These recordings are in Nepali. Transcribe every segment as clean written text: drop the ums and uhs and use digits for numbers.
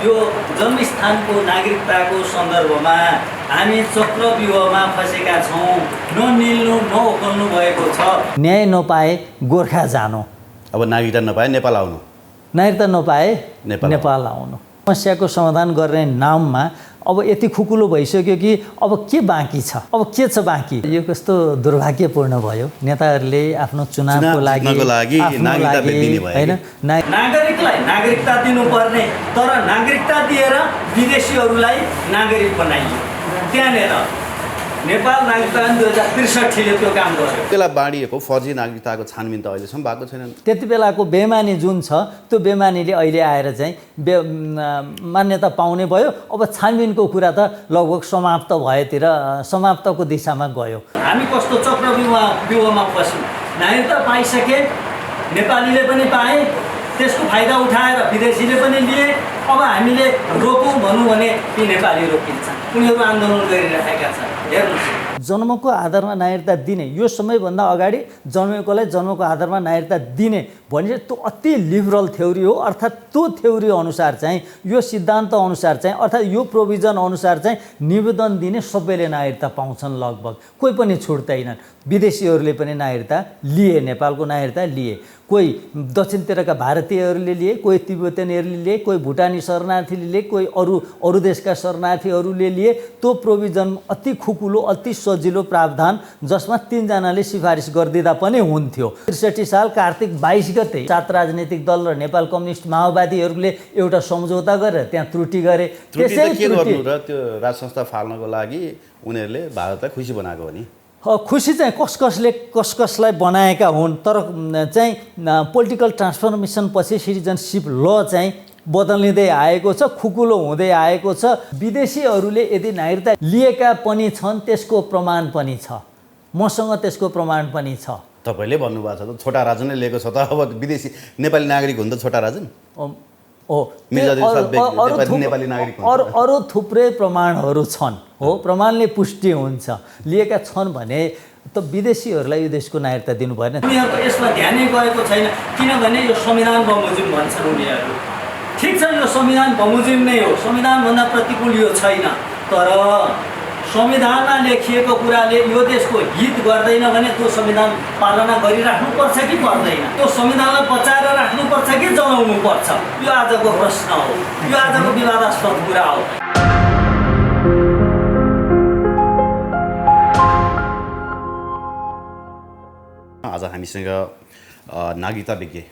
यो जन्मस्थानको नागरिकताको सन्दर्भमा हामी चक्रव्यूहमा फँसेका छौँ। ननिल्नु नओकल्नु भएको छ। न्याय नपाए गोर्खा जानु, अब नागरिकता नपाए नेपाल आउनु, नागरिकता नपाए नेपाल आउनु। समस्याको समाधान गर्ने नाममा अब यति खुकुलो भइसक्यो कि अब के बाँकी छ, अब के छ बाँकी। यो कस्तो दुर्भाग्यपूर्ण भयो। नेताहरूले आफ्नो चुनावको लागि होइन नागरिकलाई नागरिकता दिनुपर्ने, तर नागरिकता दिएर विदेशीहरूलाई नागरिक बनाइयो। त्यहाँनिर नेपाल नागरिकता 2063ले त्यो काम गर्यो। त्यसलाई बाँडिएको फर्जी नागरिकताको छानबिन त अहिलेसम्म भएको छैन। त्यति बेलाको बेमानी जुन छ त्यो बेमानीले अहिले आएर चाहिँ मान्यता पाउने भयो। अब छानबिनको कुरा त लगभग समाप्त भएतिर समाप्तको दिशामा गयो। हामी कस्तो चक्रव्यूहमा फस्यौँ। नागरिकता पाइसके, नेपालीले पनि पाए, त्यसको फाइदा उठाएर विदेशीले पनि लिए। अब हामीले रोकौँ भनौँ भने ती नेपाली रोकिन्छन्। उनीहरू आन्दोलन गरिरहेका छन्। हेर्नुहोस्, जन्मको आधारमा नागरिकता दिने, यो समयभन्दा अगाडि जन्मेकोलाई जन्मको आधारमा नागरिकता दिने भने त्यो अति लिबरल थ्योरी हो। अर्थात् त्यो थ्योरी अनुसार चाहिँ, यो सिद्धान्त अनुसार चाहिँ, अर्थात् यो प्रोभिजन अनुसार चाहिँ निवेदन दिने सबैले नागरिकता पाउँछन् लगभग, कोही पनि छुट्दैनन्। विदेशीहरूले पनि नागरिकता लिए, नेपालको नागरिकता लिए। कोही दक्षिणतिरका भारतीयहरूले लिए, कोही तिब्बतीहरूले लिए, कोही भुटानी शरणार्थीले लिए, कोही अरू देशका शरणार्थीहरूले लिए। त्यो प्रोभिजन अति खुकुलो, अति सजिलो प्रावधान, जसमा 3 जनाले सिफारिस गरिदिँदा पनि हुन्थ्यो। 63 साल कार्तिक 22 गते 7 राजनीतिक दल र नेपाल कम्युनिस्ट माओवादीहरूले एउटा सम्झौता गरेर त्यहाँ त्रुटि गरे। त्यसै के गर्नु र त्यो राज संस्था फाल्नको लागि उनीहरूले भारतलाई खुसी बनाएको हो नि। खुसी चाहिँ कसलाई बनाएका हुन्, तर चाहिँ पोलिटिकल ट्रान्सफर्मेसन पछि सिटिजनसिप ल चाहिँ बदलिँदै आएको छ, खुकुलो हुँदै आएको छ। विदेशीहरूले यदि नागरिकता लिएका पनि छन् त्यसको प्रमाण पनि छ, मसँग त्यसको प्रमाण पनि छ। तपाईँले भन्नुभएको छ त छोटा राजनले लिएको छ त, अब विदेशी नेपाली नागरिक हुन् त छोटा राजन अरू थुप्रै प्रमाणहरू छन्। हो, प्रमाणले पुष्टि हुन्छ। लिएका छन् भने त विदेशीहरूलाई यो देशको नागरिकता दिनु भएन। उनीहरूको यसमा ध्यानै गएको छैन, किनभने यो संविधान बमोजिम भन्छन् उनीहरू। ठिक छ, यो संविधान बमोजिम नै हो, संविधानभन्दा प्रतिकूल यो छैन। तर संविधानमा लेखिएको कुराले यो देशको हित गर्दैन भने त्यो संविधान पालना गरिराख्नुपर्छ कि पर्दैन? त्यो संविधानलाई बचाएर राख्नुपर्छ कि जलाउनु पर्छ? यो आजको प्रश्न हो, यो आजको विवादास्पद कुरा हो। आज हामीसँग नागरिकता विज्ञ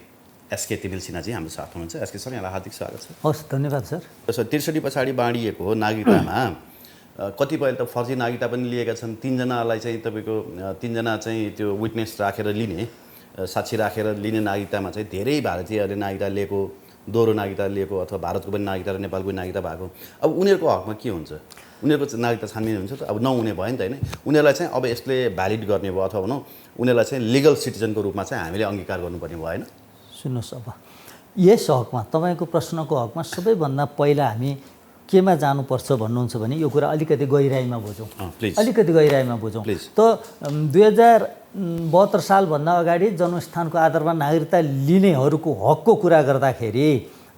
एसके तिमिल सिन्हाजी हाम्रो साथ हुनुहुन्छ। एसके सर, यहाँलाई हार्दिक स्वागत छ। हस्, धन्यवाद सर। 63 पछाडि बाँडिएको हो नागरिकतामा कतिपय त फर्जी नागरिकता पनि लिएका छन्। 3 जनालाई चाहिँ तपाईँको 3 जना चाहिँ त्यो विटनेस राखेर लिने, साक्षी राखेर लिने नागरिकतामा चाहिँ धेरै भारतीयहरूले नागरिकता लिएको, दोहोरो नागरिकता लिएको, अथवा भारतको पनि नागरिकता र नेपालको नागरिकता भएको। अब उनीहरूको हकमा के हुन्छ? उनीहरूको नागरिकता छानबिन हुन्छ त? अब नहुने भयो नि त होइन? उनीहरूलाई चाहिँ अब यसले भ्यालिड गर्ने भयो, अथवा भनौँ उनीहरूलाई चाहिँ लिगल सिटिजनको रूपमा चाहिँ हामीले अङ्गीकार गर्नुपर्ने भएन? सुन्नुहोस्, अब यस हकमा, तपाईँको प्रश्नको हकमा सबैभन्दा पहिला हामी केमा जानुपर्छ भन्नुहुन्छ भने यो कुरा अलिकति गहिराइमा बुझौँ। अलिकति गहिराइमा बुझौँ त 2072 सालभन्दा अगाडि जन्मस्थानको आधारमा नागरिकता लिनेहरूको हकको कुरा गर्दाखेरि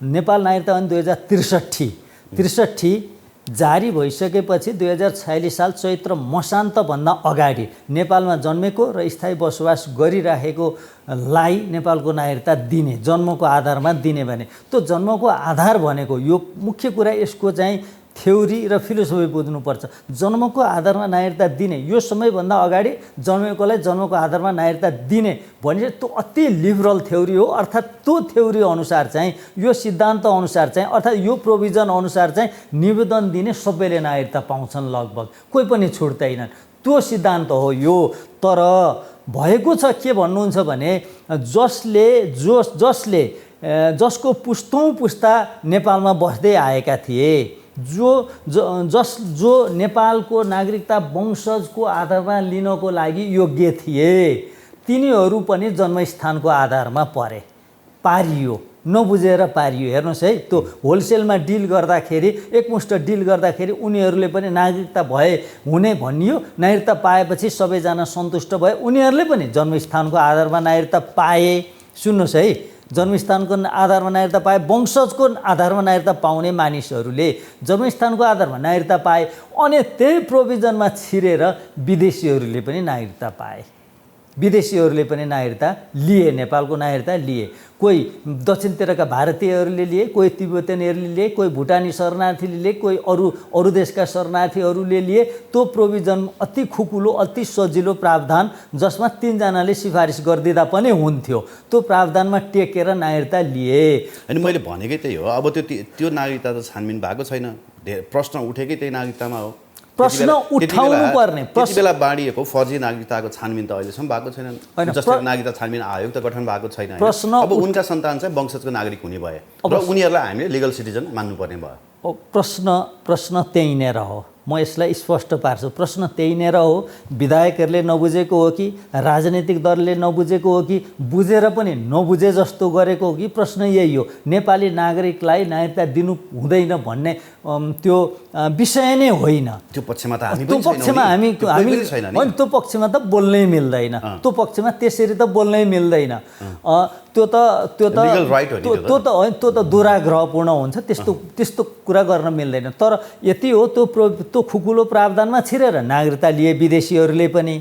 नेपाल नागरिकता ऐन 2063 जारी भइसकेपछि 2046 साल चैत्र मसान्तभन्दा अगाडि नेपालमा जन्मेको र स्थायी बसोबास गरिराखेकोलाई नेपालको नागरिकता दिने, जन्मको आधारमा दिने भने त्यो जन्मको आधार भनेको यो मुख्य कुरा, यसको चाहिँ थ्योरी र फिलोसफी बुझ्नुपर्छ। जन्मको आधारमा नागरिकता दिने, यो समयभन्दा अगाडि जन्मेकोलाई जन्मको आधारमा नागरिकता दिने भने त्यो अति लिबरल थ्योरी हो। अर्थात् त्यो थ्योरी अनुसार चाहिँ, यो सिद्धान्त अनुसार चाहिँ, अर्थात् यो प्रोभिजन अनुसार चाहिँ निवेदन दिने सबैले नागरिकता पाउँछन् लगभग, कोही पनि छुट्दैनन्। त्यो सिद्धान्त हो यो। तर भएको छ के भन्नुहुन्छ भने जसको पुस्तौँ पुस्ता नेपालमा बस्दै आएका थिए, जो नेपालको नागरिकता वंशजको आधारमा लिनको लागि योग्य थिए, तिनीहरू पनि जन्मस्थानको आधारमा पारियो, नबुझेर पारियो। हेर्नुहोस् है, त्यो होलसेलमा डिल गर्दाखेरि, एकमुष्ट डिल गर्दाखेरि उनीहरूले पनि नागरिकता हुने भनियो। नागरिकता पाएपछि सबैजना सन्तुष्ट भए, उनीहरूले पनि जन्मस्थानको आधारमा नागरिकता पाए। सुन्नुहोस् है, जन्मस्थानको आधारमा नागरिकता पाए, वंशजको आधारमा नागरिकता पाउने मानिसहरूले जन्मस्थानको आधारमा नागरिकता पाए, अनि त्यही प्रोभिजनमा छिरेर विदेशीहरूले पनि नागरिकता पाए, विदेशीहरूले पनि नागरिकता लिए, नेपालको नागरिकता लिए। कोही दक्षिणतिरका भारतीयहरूले लिए, कोही तिब्बतीयनहरूले लिए, कोही भुटानी शरणार्थीले लिए, कोही अरू देशका शरणार्थीहरूले लिए। त्यो प्रोभिजन अति खुकुलो, अति सजिलो प्रावधान, जसमा 3 जनाले सिफारिस गरिदिँदा पनि हुन्थ्यो। त्यो प्रावधानमा टेकेर नागरिकता लिए। अनि मैले भनेकै त्यही हो। अब त्यो नागरिकता त छानबिन भएको छैन, प्रश्न उठेकै त्यही नागरिकतामा हो। प्रश्न उठाउनु पर्ने, त्यति बेला बाँडिएको फर्जी नागरिकताको छानबिन त अहिलेसम्म भएको छैन। जस्तै नागरिकता छानबिन आयोग त गठन भएको छैन। अब उनका सन्तान चाहिँ वंशजको नागरिक हुने भए र उनीहरूलाई हामीले लिगल सिटिजन मान्नुपर्ने भयो। प्रश्न त्यही नै हो। म यसलाई स्पष्ट पार्छु। प्रश्न त्यही नै हो। विधायकहरूले नबुझेको हो कि राजनीतिक दलले नबुझेको हो कि बुझेर पनि नबुझे जस्तो गरेको हो कि प्रश्न यही हो। नेपाली नागरिकलाई नागरिकता दिनु हुँदैन भन्ने त्यो विषय नै होइन। त्यो पक्षमा त हामी त्यो पक्षमा हामी त्यो पक्षमा त बोल्नै मिल्दैन। त्यो पक्षमा त्यसरी त बोल्नै मिल्दैन। त्यो त दुराग्रहपूर्ण हुन्छ। त्यस्तो कुरा गर्न मिल्दैन। तर यति हो, त्यो खुकुलो प्रावधानमा छिरेर नागरिकता लिए विदेशीहरूले पनि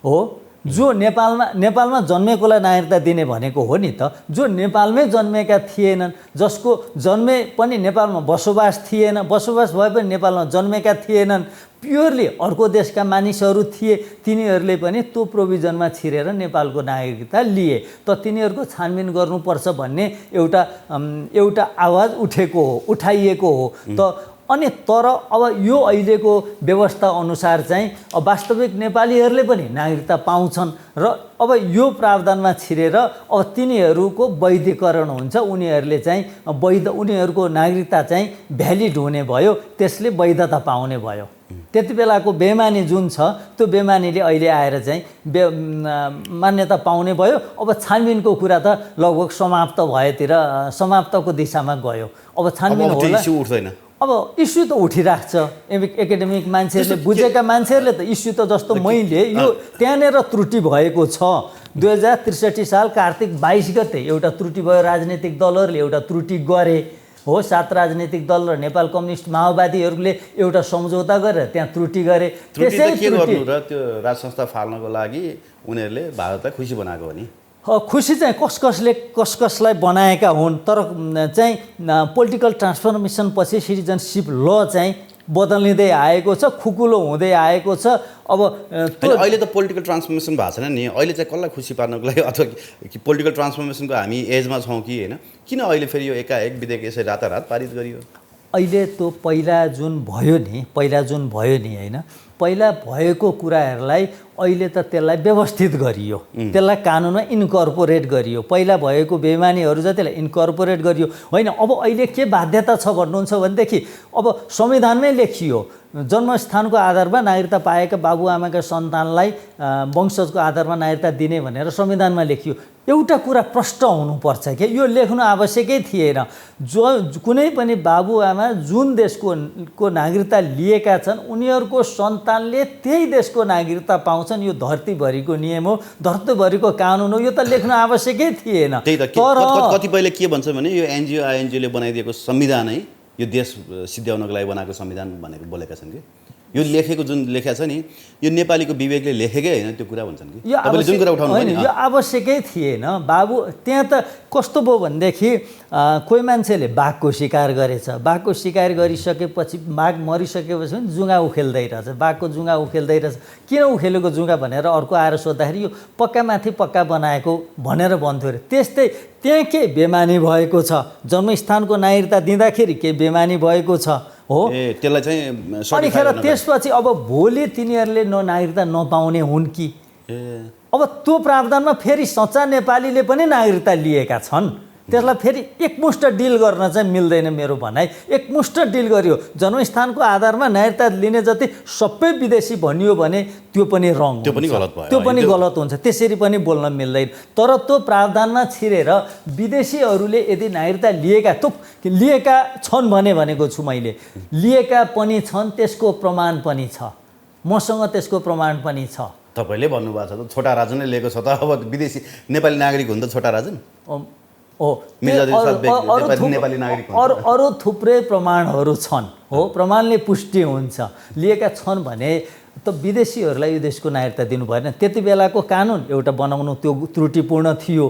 हो। जो नेपालमा जन्मेकोलाई नागरिकता दिने भनेको हो नि त। जो नेपालमै जन्मेका थिएनन्, जसको जन्मे पनि नेपालमा बसोबास थिएन, बसोबास भए पनि नेपालमा जन्मेका थिएनन्, प्योरली अर्को देशका मानिसहरू थिए, तिनीहरूले पनि त्यो प्रोभिजनमा छिरेर नेपालको नागरिकता लिए। त तिनीहरूको छानबिन गर्नुपर्छ भन्ने एउटा आवाज उठाइएको हो। त अनि तर अब यो अहिलेको व्यवस्था अनुसार चाहिँ वास्तविक नेपालीहरूले पनि नागरिकता पाउँछन् र अब यो प्रावधानमा छिरेर अब तिनीहरूको वैधीकरण हुन्छ। उनीहरूले चाहिँ उनीहरूको नागरिकता चाहिँ भ्यालिड हुने भयो, त्यसले वैधता पाउने भयो। त्यति बेलाको बेमानी जुन छ, त्यो बेमानीले अहिले आएर चाहिँ मान्यता पाउने भयो। अब छानबिनको कुरा त लगभग समाप्तको दिशामा गयो। अब छानबिन होला। अब इस्यु त उठिरहेको छ। एकाडेमिक मान्छेहरूले, बुझेका मान्छेहरूले त इस्यु त जस्तो मैले यो त्यहाँनिर त्रुटि भएको छ। 2063 साल कार्तिक 22 गते एउटा त्रुटि भयो। राजनीतिक दलहरूले एउटा त्रुटि गरे हो। 7 राजनीतिक दल र नेपाल कम्युनिस्ट माओवादीहरूले एउटा सम्झौता गरेर त्यहाँ त्रुटि गरे। त्यसै के गर्नु र त्यो राज संस्था फाल्नको लागि उनीहरूले भारतलाई खुसी बनाएको हो नि। खुसी चाहिँ कसलाई बनाएका हुन्। तर चाहिँ पोलिटिकल ट्रान्सफर्मेसन पछि सिटिजनसिप ल चाहिँ बदलिँदै आएको छ, खुकुलो हुँदै आएको छ। अब अहिले त पोलिटिकल ट्रान्सफर्मेसन भएको छैन नि। अहिले चाहिँ कसलाई खुसी पार्नको लागि अथवा पोलिटिकल ट्रान्सफर्मेसनको हामी एजमा छौँ कि होइन? किन अहिले फेरि यो एकाएक विधेयक यसै रातारात पारित गरियो? अहिले त्यो पहिला जुन भयो नि होइन, पहिला भएको कुराहरूलाई अहिले त त्यसलाई व्यवस्थित गरियो, त्यसलाई कानुनमा इन्कर्पोरेट गरियो। पहिला भएको बेमानीहरू जतिलाई इन्कर्पोरेट गरियो होइन। अब अहिले के बाध्यता छ भन्नुहुन्छ भनेदेखि अब संविधानमै लेखियो, जन्मस्थानको आधारमा नागरिकता पाएका बाबुआमाका सन्तानलाई वंशजको आधारमा नागरिकता दिने भनेर संविधानमा लेखियो। एउटा कुरा प्रष्ट हुनुपर्छ कि यो लेख्नु आवश्यकै थिएन। कुनै पनि बाबुआमा जुन देशको नागरिकता लिएका छन् उनीहरूको सन्तानले त्यही देशको नागरिकता पाउँछन्। यो धरतीभरिको नियम हो, धरतीभरिको कानुन हो। यो त लेख्नु आवश्यकै थिएन। तर कतिपयले के भन्छ भने यो एनजिओ आइएनजिओले बनाइदिएको संविधानै यो देश सिद्ध्याउनको लागि बनाएको संविधान भनेर बोलेका छन् कि यो लेखेको जुन लेखा छ नि यो नेपालीको विवेकले लेखेकै होइन त्यो कुरा भन्छन् कि तपाईले जुन कुरा उठाउनु होइन। यो आवश्यकै थिएन बाबु। त्यहाँ त कस्तो भयो भनेदेखि कोही मान्छेले बाघको शिकार गरेछ, बाघको शिकार गरिसकेपछि बाघ मरिसकेपछि पनि जुङ्गा उखेल्दै रहेछ, बाघको जुङ्गा उखेल्दै रहेछ। किन उखेलेको जुङ्गा भनेर अर्को आएर सोद्धाखेरि यो पक्कामाथि पक्का बनाएको भनेर भन्थ्यो अरे। त्यस्तै त्यहाँ के बेमानी भएको छ, जन्मस्थानको नागरिकता दिँदाखेरि के बेमानी भएको छ हो। त्यसलाई चाहिँ अनिखेर त्यसपछि अब भोलि तिनीहरूले नागरिकता नपाउने हुन् कि? अब त्यो प्रावधानमा फेरि सच्चा नेपालीले पनि नागरिकता लिएका छन्। त्यसलाई फेरि एकमुष्ट डिल गर्न चाहिँ मिल्दैन। मेरो भनाइ एकमुष्ट डिल गरियो। जन्मस्थानको आधारमा नागरिकता लिने जति सबै विदेशी भनियो भने त्यो पनि रङ, त्यो पनि गलत भयो, त्यो पनि गलत हुन्छ। त्यसरी पनि बोल्न मिल्दैन। तर त्यो प्रावधानमा छिरेर विदेशीहरूले यदि नागरिकता लिएका छन् भनेको छु मैले, लिएका पनि छन्, त्यसको प्रमाण पनि छ। मसँग त्यसको प्रमाण पनि छ। तपाईँले भन्नुभएको छ त छोटा राजनले लिएको छ त। अब विदेशी नेपाली नागरिक हुन् त छोटा राजन? हो नेपाली नागरिक अरू थुप्रै प्रमाणहरू छन् हो, प्रमाणले पुष्टि हुन्छ लिएका छन् भने त विदेशीहरूलाई यो देशको नागरिकता दिनु भएन। त्यति बेलाको कानुन एउटा बनाउनु त्यो त्रुटिपूर्ण थियो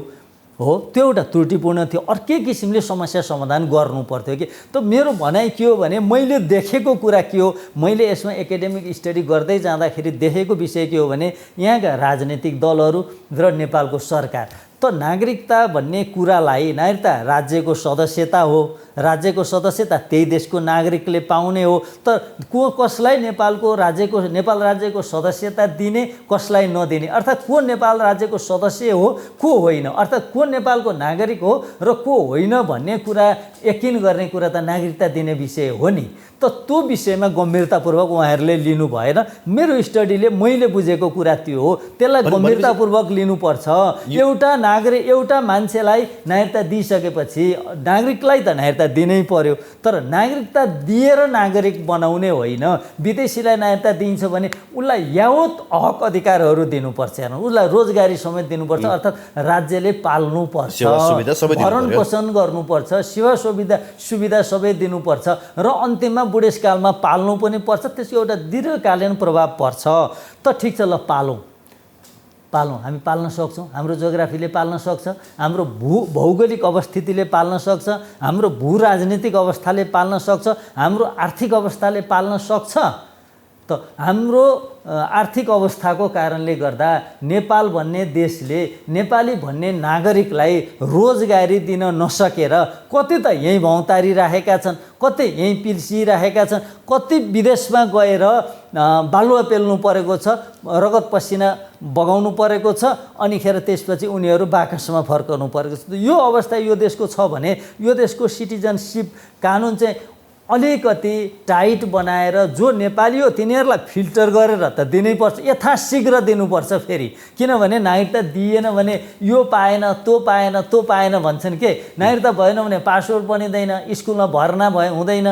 हो, त्यो एउटा त्रुटिपूर्ण थियो। अर्कै किसिमले समस्या समाधान गर्नु पर्थ्यो कि। त मेरो भनाइ के हो भने मैले देखेको कुरा के हो, मैले यसमा एकाडेमिक स्टडी गर्दै जाँदाखेरि देखेको विषय के हो भने यहाँका राजनीतिक दलहरू र नेपालको सरकार त नागरिकता भन्ने कुरालाई, नागरिकता राज्यको सदस्यता हो, राज्यको सदस्यता त्यही देशको नागरिकले पाउने हो। त कसलाई नेपाल राज्यको सदस्यता दिने, कसलाई नदिने, अर्थात् को नेपाल राज्यको सदस्य हो को होइन, अर्थात् को नेपालको नागरिक हो र को होइन भन्ने कुरा यकिन गर्ने कुरा त नागरिकता दिने विषय हो नि। त त्यो विषयमा गम्भीरतापूर्वक उहाँहरूले लिनु भएन। मेरो स्टडीले मैले बुझेको कुरा त्यो हो, त्यसलाई गम्भीरतापूर्वक लिनुपर्छ। एउटा मान्छेलाई नागरिकता दिइसकेपछि नागरिकलाई त नागरिकता दिनै पर्यो, तर नागरिकता दिएर नागरिक बनाउने होइन। विदेशीलाई नागरिकता दिइन्छ भने उसलाई यावत हक अधिकारहरू दिनुपर्छ, उसलाई रोजगारी समेत दिनुपर्छ, अर्थात् राज्यले पाल्नुपर्छ, भरण पोषण गर्नुपर्छ, सेवा सुविधा सबै दिनुपर्छ र अन्तिममा बुढेसकालमा पाल्नु पनि पर्छ। त्यसको एउटा दीर्घकालीन प्रभाव पर्छ। त ठिक छ, ल पालौँ, हामी पाल्न सक्छौँ, हाम्रो जोग्राफीले पाल्न सक्छ, हाम्रो भौगोलिक अवस्थितिले पाल्न सक्छ, हाम्रो भू राजनीतिक अवस्थाले पाल्न सक्छ, हाम्रो आर्थिक अवस्थाले पाल्न सक्छ। त हाम्रो आर्थिक अवस्थाको कारणले गर्दा नेपाल भन्ने देशले नेपाली भन्ने नागरिकलाई रोजगारी दिन नसकेर कति त यहीँ भौँतारिरहेका छन्, कति यहीँ पिल्सिरहेका छन्, कति विदेशमा गएर बालुवा पेल्नु परेको छ, रगत पसिना बगाउनु परेको छ, अनिखेर त्यसपछि उनीहरू बाकसमा फर्कनु परेको छ। यो अवस्था यो देशको छ भने यो देशको सिटिजनसिप कानुन चाहिँ अलिकति टाइट बनाएर जो नेपाली हो तिनीहरूलाई फिल्टर गरेर त दिनैपर्छ, यथाशीघ्र दिनुपर्छ। फेरि किनभने नागरिकता दिएन भने यो पाएन त्यो पाएन भन्छन् के, नागरिकता भएन भने पासपोर्ट बनिँदैन, स्कुलमा भर्ना हुँदैन,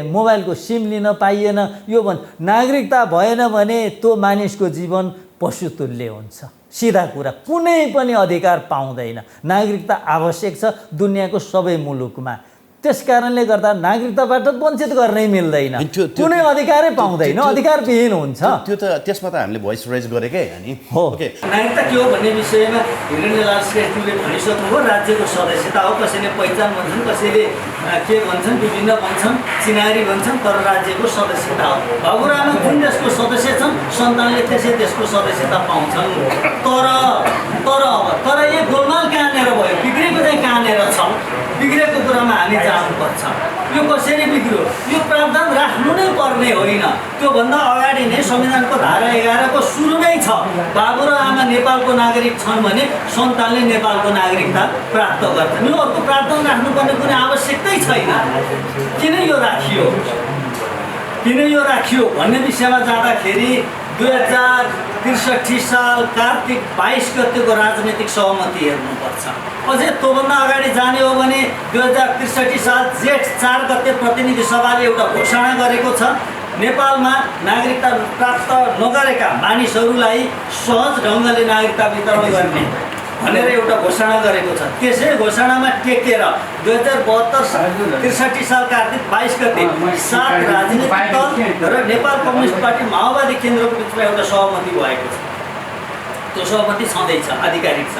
मोबाइलको सिम लिन पाइएन, यो नागरिकता भएन भने त्यो मानिसको जीवन पशुतुल्य हुन्छ। सिधा कुरा, कुनै पनि अधिकार पाउँदैन। नागरिकता आवश्यक छ दुनियाँको सबै मुलुकमा। त्यस कारणले गर्दा नागरिकताबाट वञ्चित गर्नै मिल्दैन, कुनै अधिकारै पाउँदैन, अधिकारविहीन हुन्छ। त्यो त त्यसमा त हामीले भोइस रेज गरेकै अनि हो। नागरिकता के हो भन्ने विषयमा हिरेन्द्रलाल श्रेष्ठले भनिसक्नुभयो। राज्यको सदस्यता हो, कसैले पहिचान भन्छन्, कसैले के भन्छन्, विभिन्न भन्छन्, चिनारी भन्छन्, तर राज्यको सदस्यता हो। बाबुरामा जुन देशको सदस्य छन् सन्तानले त्यसै देशको सदस्यता पाउँछन्। तर यो गोलमाल कहाँनिर भयो, बिग्रेको चाहिँ कहाँनिर छ, बिग्रेको कुरामा हामी जानुपर्छ। यो कसरी बिग्रियो, यो प्रावधान राख्नु नै पर्ने होइन। त्योभन्दा अगाडि नै संविधानको धारा 11 को सुरुमै छ, बाबु र आमा नेपालको नागरिक छन् भने सन्तानले नेपालको नागरिकता प्राप्त गर्छन्। यो अर्को प्रावधान राख्नुपर्ने कुनै आवश्यकतै छैन। किन यो राखियो भन्ने विषयमा जाँदाखेरि 2063 साल कार्तिक 22 गतेको राजनीतिक सहमति हेर्नुपर्छ। अझै त्योभन्दा अगाडि जाने हो भने 2063 साल जेठ 4 गते प्रतिनिधि सभाले एउटा घोषणा गरेको छ, नेपालमा नागरिकता प्राप्त नगरेका मानिसहरूलाई सहज ढङ्गले नागरिकता वितरण गर्ने भनेर एउटा घोषणा गरेको छ। त्यसै घोषणामा टेकेर 2062-63 साल कार्तिक 22 गते 7 राजनीतिक दल र नेपाल कम्युनिस्ट पार्टी माओवादी केन्द्रको बिचमा एउटा सहमति भएको छ। त्यो सहमति छँदैछ, आधिकारिक छ।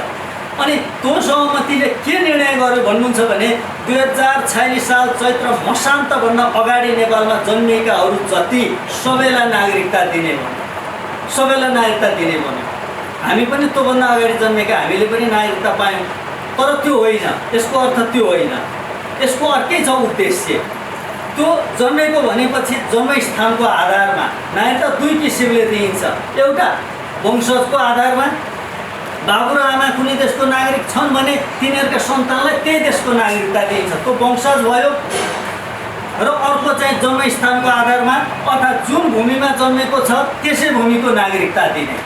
अनि त्यो सहमतिले के निर्णय गर्यो भन्नुहुन्छ भने 2046 साल चैत्र मसान्तभन्दा अगाडि नेपालमा जन्मिएकाहरू जति सबैलाई नागरिकता दिने भन्यो। हामी पनि त्योभन्दा अगाडि जन्मेका हामीले पनि नागरिकता पायौँ। तर त्यो होइन, यसको अर्थ त्यो होइन। यसको अर्कै छ उद्देश्य। त्यो जन्मेको भनेपछि जन्मस्थानको आधारमा नागरिकता दुई किसिमले दिइन्छ। एउटा वंशजको आधारमा, बाबु र आमा कुनै देशको नागरिक छन् भने तिनीहरूका सन्तानलाई त्यही देशको नागरिकता दिइन्छ, त्यो वंशज भयो। र अर्को चाहिँ जन्मस्थानको आधारमा, अर्थात् जुन भूमिमा जन्मेको छ त्यसै भूमिको नागरिकता दिने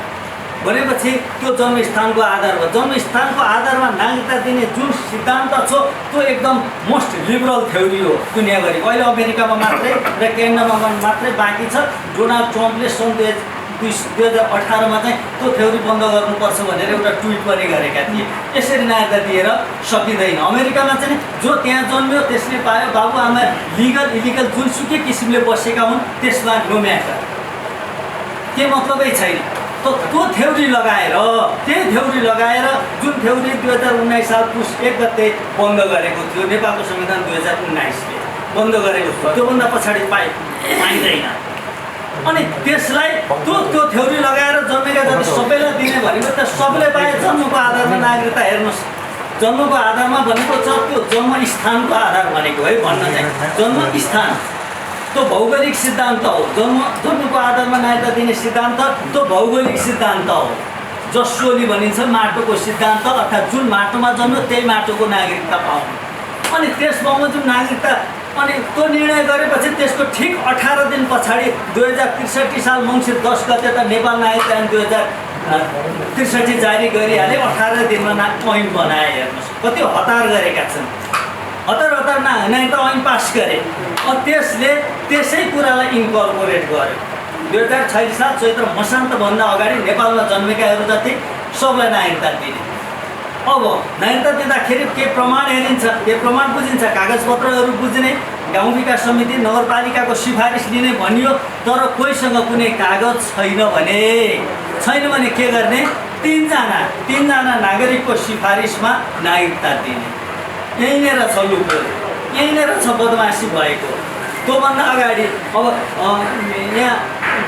भनेपछि त्यो जन्मस्थानको आधारमा, जन्मस्थानको आधारमा नागरिकता दिने जुन सिद्धान्त छ त्यो एकदम मोस्ट लिबरल थ्योरी हो दुनियाँभरि। अहिले अमेरिकामा मात्रै र क्यानाडामा मात्रै बाँकी छ। डोनाल्ड ट्रम्पले सन् 2018मा चाहिँ त्यो थ्योरी बन्द गर्नुपर्छ भनेर एउटा ट्विट पनि गरेका थिए। यसरी नागरिकता दिएर सकिँदैन। अमेरिकामा चाहिँ जो त्यहाँ जन्म्यो त्यसले पायो, बाबुआमा लिगल इलिगल जुनसुकै किसिमले बसेका हुन् त्यसमा नो म्याटर, के मतलबै छैन। त्यो थ्योरी लगाएर जुन थ्योरी 2019 साल पुस 1 गते बन्द गरेको थियो नेपालको संविधान 2019ले बन्द गरेको थियो, त्योभन्दा पछाडि पाइँदैन। अनि त्यसलाई त्यो थ्योरी लगाएर जन्मेका जति सबैलाई दिने भनेको त सबैले पाए। जन्मको आधारमा नागरिकता हेर्नुहोस्, जन्मको आधारमा भनेको छ त्यो जन्मस्थानको आधार भनेको है, भन्न चाहिँ जन्मस्थान त्यो भौगोलिक सिद्धान्त हो। जन्मको आधारमा नागरिकता दिने सिद्धान्त त्यो भौगोलिक सिद्धान्त हो। जसोली भनिन्छ माटोको सिद्धान्त, अर्थात् जुन माटोमा जन्म्यो त्यही माटोको नागरिकता पाउनु। अनि त्यस बमोजिम नागरिकता अनि त्यो निर्णय गरेपछि त्यसको ठिक 18 दिन पछाडि 2063 साल मङ्सिर 10 गते त नेपाल नागरिकता ऐन 2063 जारी गरिहाले। 18 दिनमा ऐन बनाए। हेर्नुहोस् कति हतार गरेका छन्। हतार नागरिकता ऐन पास गरे। त्यसले त्यसै कुरालाई इन्कर्पोरेट गर्यो। 2046 साल चैत्र मसान्तभन्दा अगाडि नेपालमा जन्मेकाहरू जति सबलाई नागरिकता दिने। अब नागरिकता दिँदाखेरि के प्रमाण हेरिन्छ, के प्रमाण बुझिन्छ, कागजपत्रहरू बुझ्ने, गाउँ विकास समिति नगरपालिकाको सिफारिस लिने भनियो। तर कोहीसँग कुनै कागज छैन भने के गर्ने? तीनजना नागरिकको सिफारिसमा नागरिकता दिने। यहीँनिर छ लुको, यहीँनिर छ बदमासी भएको। त्योभन्दा अगाडि अब यहाँ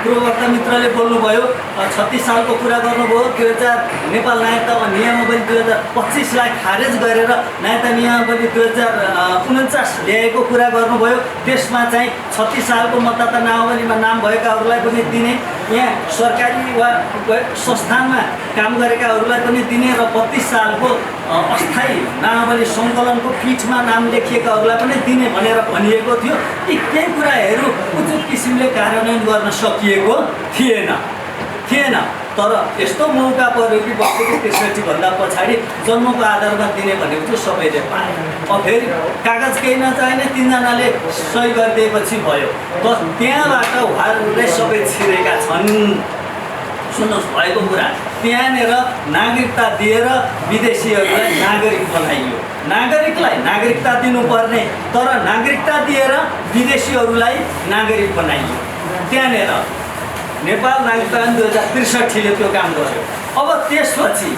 पूर्ववक्ता मित्रले बोल्नुभयो 36 सालको कुरा गर्नुभयो। 2000 नेपाल नागरिकता नियमावली 2025लाई खारेज गरेर नागरिकता नियमावली 2049 ल्याएको कुरा गर्नुभयो। त्यसमा चाहिँ 36 सालको मतदाता नामावलीमा नाम भएकाहरूलाई पनि दिने, यहाँ सरकारी वा संस्थानमा काम गरेकाहरूलाई पनि दिने र 32 सालको अस्थायी नामावली सङ्कलनको पीठमा नाम लेखिएकाहरूलाई पनि दिने भनेर भनिएको थियो। यी केही कुराहरू उचित किसिमले कार्यान्वयन गर्न सकिएको थिएन। तर यस्तो मौका पर्यो कि 63 भन्दा पछाडि जन्मको आधारमा दिने भनेको चाहिँ सबैले पाए। अब फेरि कागज केही नचाहिने 3जनाले सही गरिदिएपछि भयो। बस त्यहाँबाट उहाँहरूले सबै छिरेका छन्। सुन्नुहोस् भएको कुरा, त्यहाँनिर नागरिकता दिएर विदेशीहरूलाई नागरिक बनाइयो। नागरिकलाई नागरिकता दिनुपर्ने, तर नागरिकता दिएर विदेशीहरूलाई नागरिक बनाइयो। त्यहाँनिर नेपाल नागरिकता ऐन 2063ले त्यो काम गर्यो। अब त्यसपछि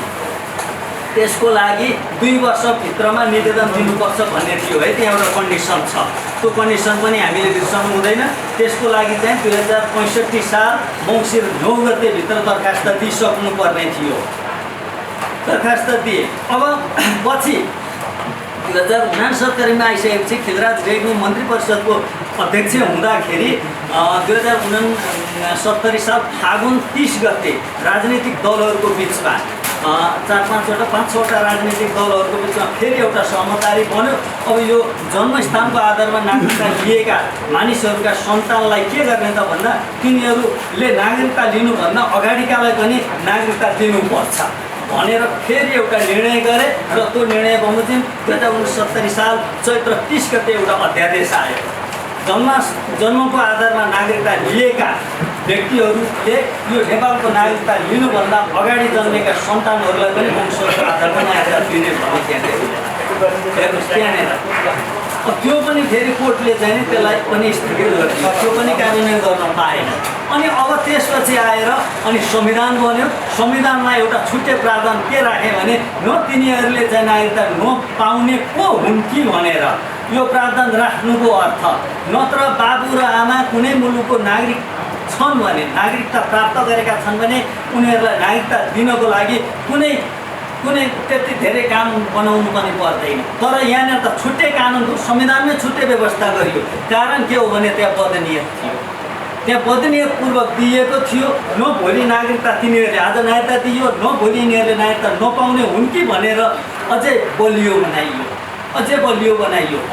त्यसको लागि 2 वर्षभित्रमा निवेदन दिनुपर्छ भन्ने थियो है, त्यहाँ एउटा कन्डिसन छ। त्यो कन्डिसन पनि हामीले बिर्सनु हुँदैन। त्यसको लागि चाहिँ 2065 साल मङ्सिर 9 गतेभित्र दरखास्त दिइसक्नुपर्ने थियो। दरखास्त दिए। अब पछि 2069मा आइसकेपछि खिलराज रेग्मी मन्त्री परिषदको अध्यक्ष हुँदाखेरि 2069 साल फागुन 30 गते राजनीतिक दलहरूको बिचमा 5-6वटा राजनीतिक दलहरूको बिचमा फेरि एउटा सहमति बन्यो। अब यो जन्मस्थानको आधारमा नागरिकता लिएका मानिसहरूका सन्तानलाई के गर्ने त भन्दा तिनीहरूले नागरिकता लिनुभन्दा अगाडिकालाई पनि नागरिकता दिनुपर्छ भनेर फेरि एउटा निर्णय गरे। र त्यो निर्णय बमोजिम 2069 साल चैत्र 30 गते एउटा अध्यादेश आयो। जन्मको आधारमा नागरिकता लिएका व्यक्तिहरूले यो नेपालको नागरिकता लिनुभन्दा अगाडि जन्मेका सन्तानहरूलाई पनि वंशको आधारमा नागरिकता दिने भन्ने त्यहाँनिर त्यो पनि फेरि कोर्टले चाहिँ त्यसलाई पनि स्थगित गरिदियो। त्यो पनि कार्यान्वयन गर्न पाएन। अनि अब त्यसपछि आएर अनि संविधान बन्यो। संविधानमा एउटा छुट्टै प्रावधान के राखे भने न तिनीहरूले चाहिँ नागरिकता नपाउने को हुन् कि भनेर यो प्रावधान राख्नुको अर्थ नत्र बाबु र आमा कुनै मुलुकको नागरिक छन् भने, नागरिकता प्राप्त गरेका छन् भने उनीहरूलाई नागरिकता दिनको लागि कुनै त्यति धेरै काम बनाउनु पनि पर्दैन। तर यहाँनिर त छुट्टै कानुनको संविधानमै छुट्टै व्यवस्था गरियो। कारण के हो भने त्यहाँ बदनियत थियो, त्यहाँ बदनियतपूर्वक दिएको थियो। न भोलि नागरिकता तिनीहरूले आज नागरिकता दियो, न भोलि यिनीहरूले नागरिकता नपाउने हुन् कि भनेर अझै बलियो बनाइयो।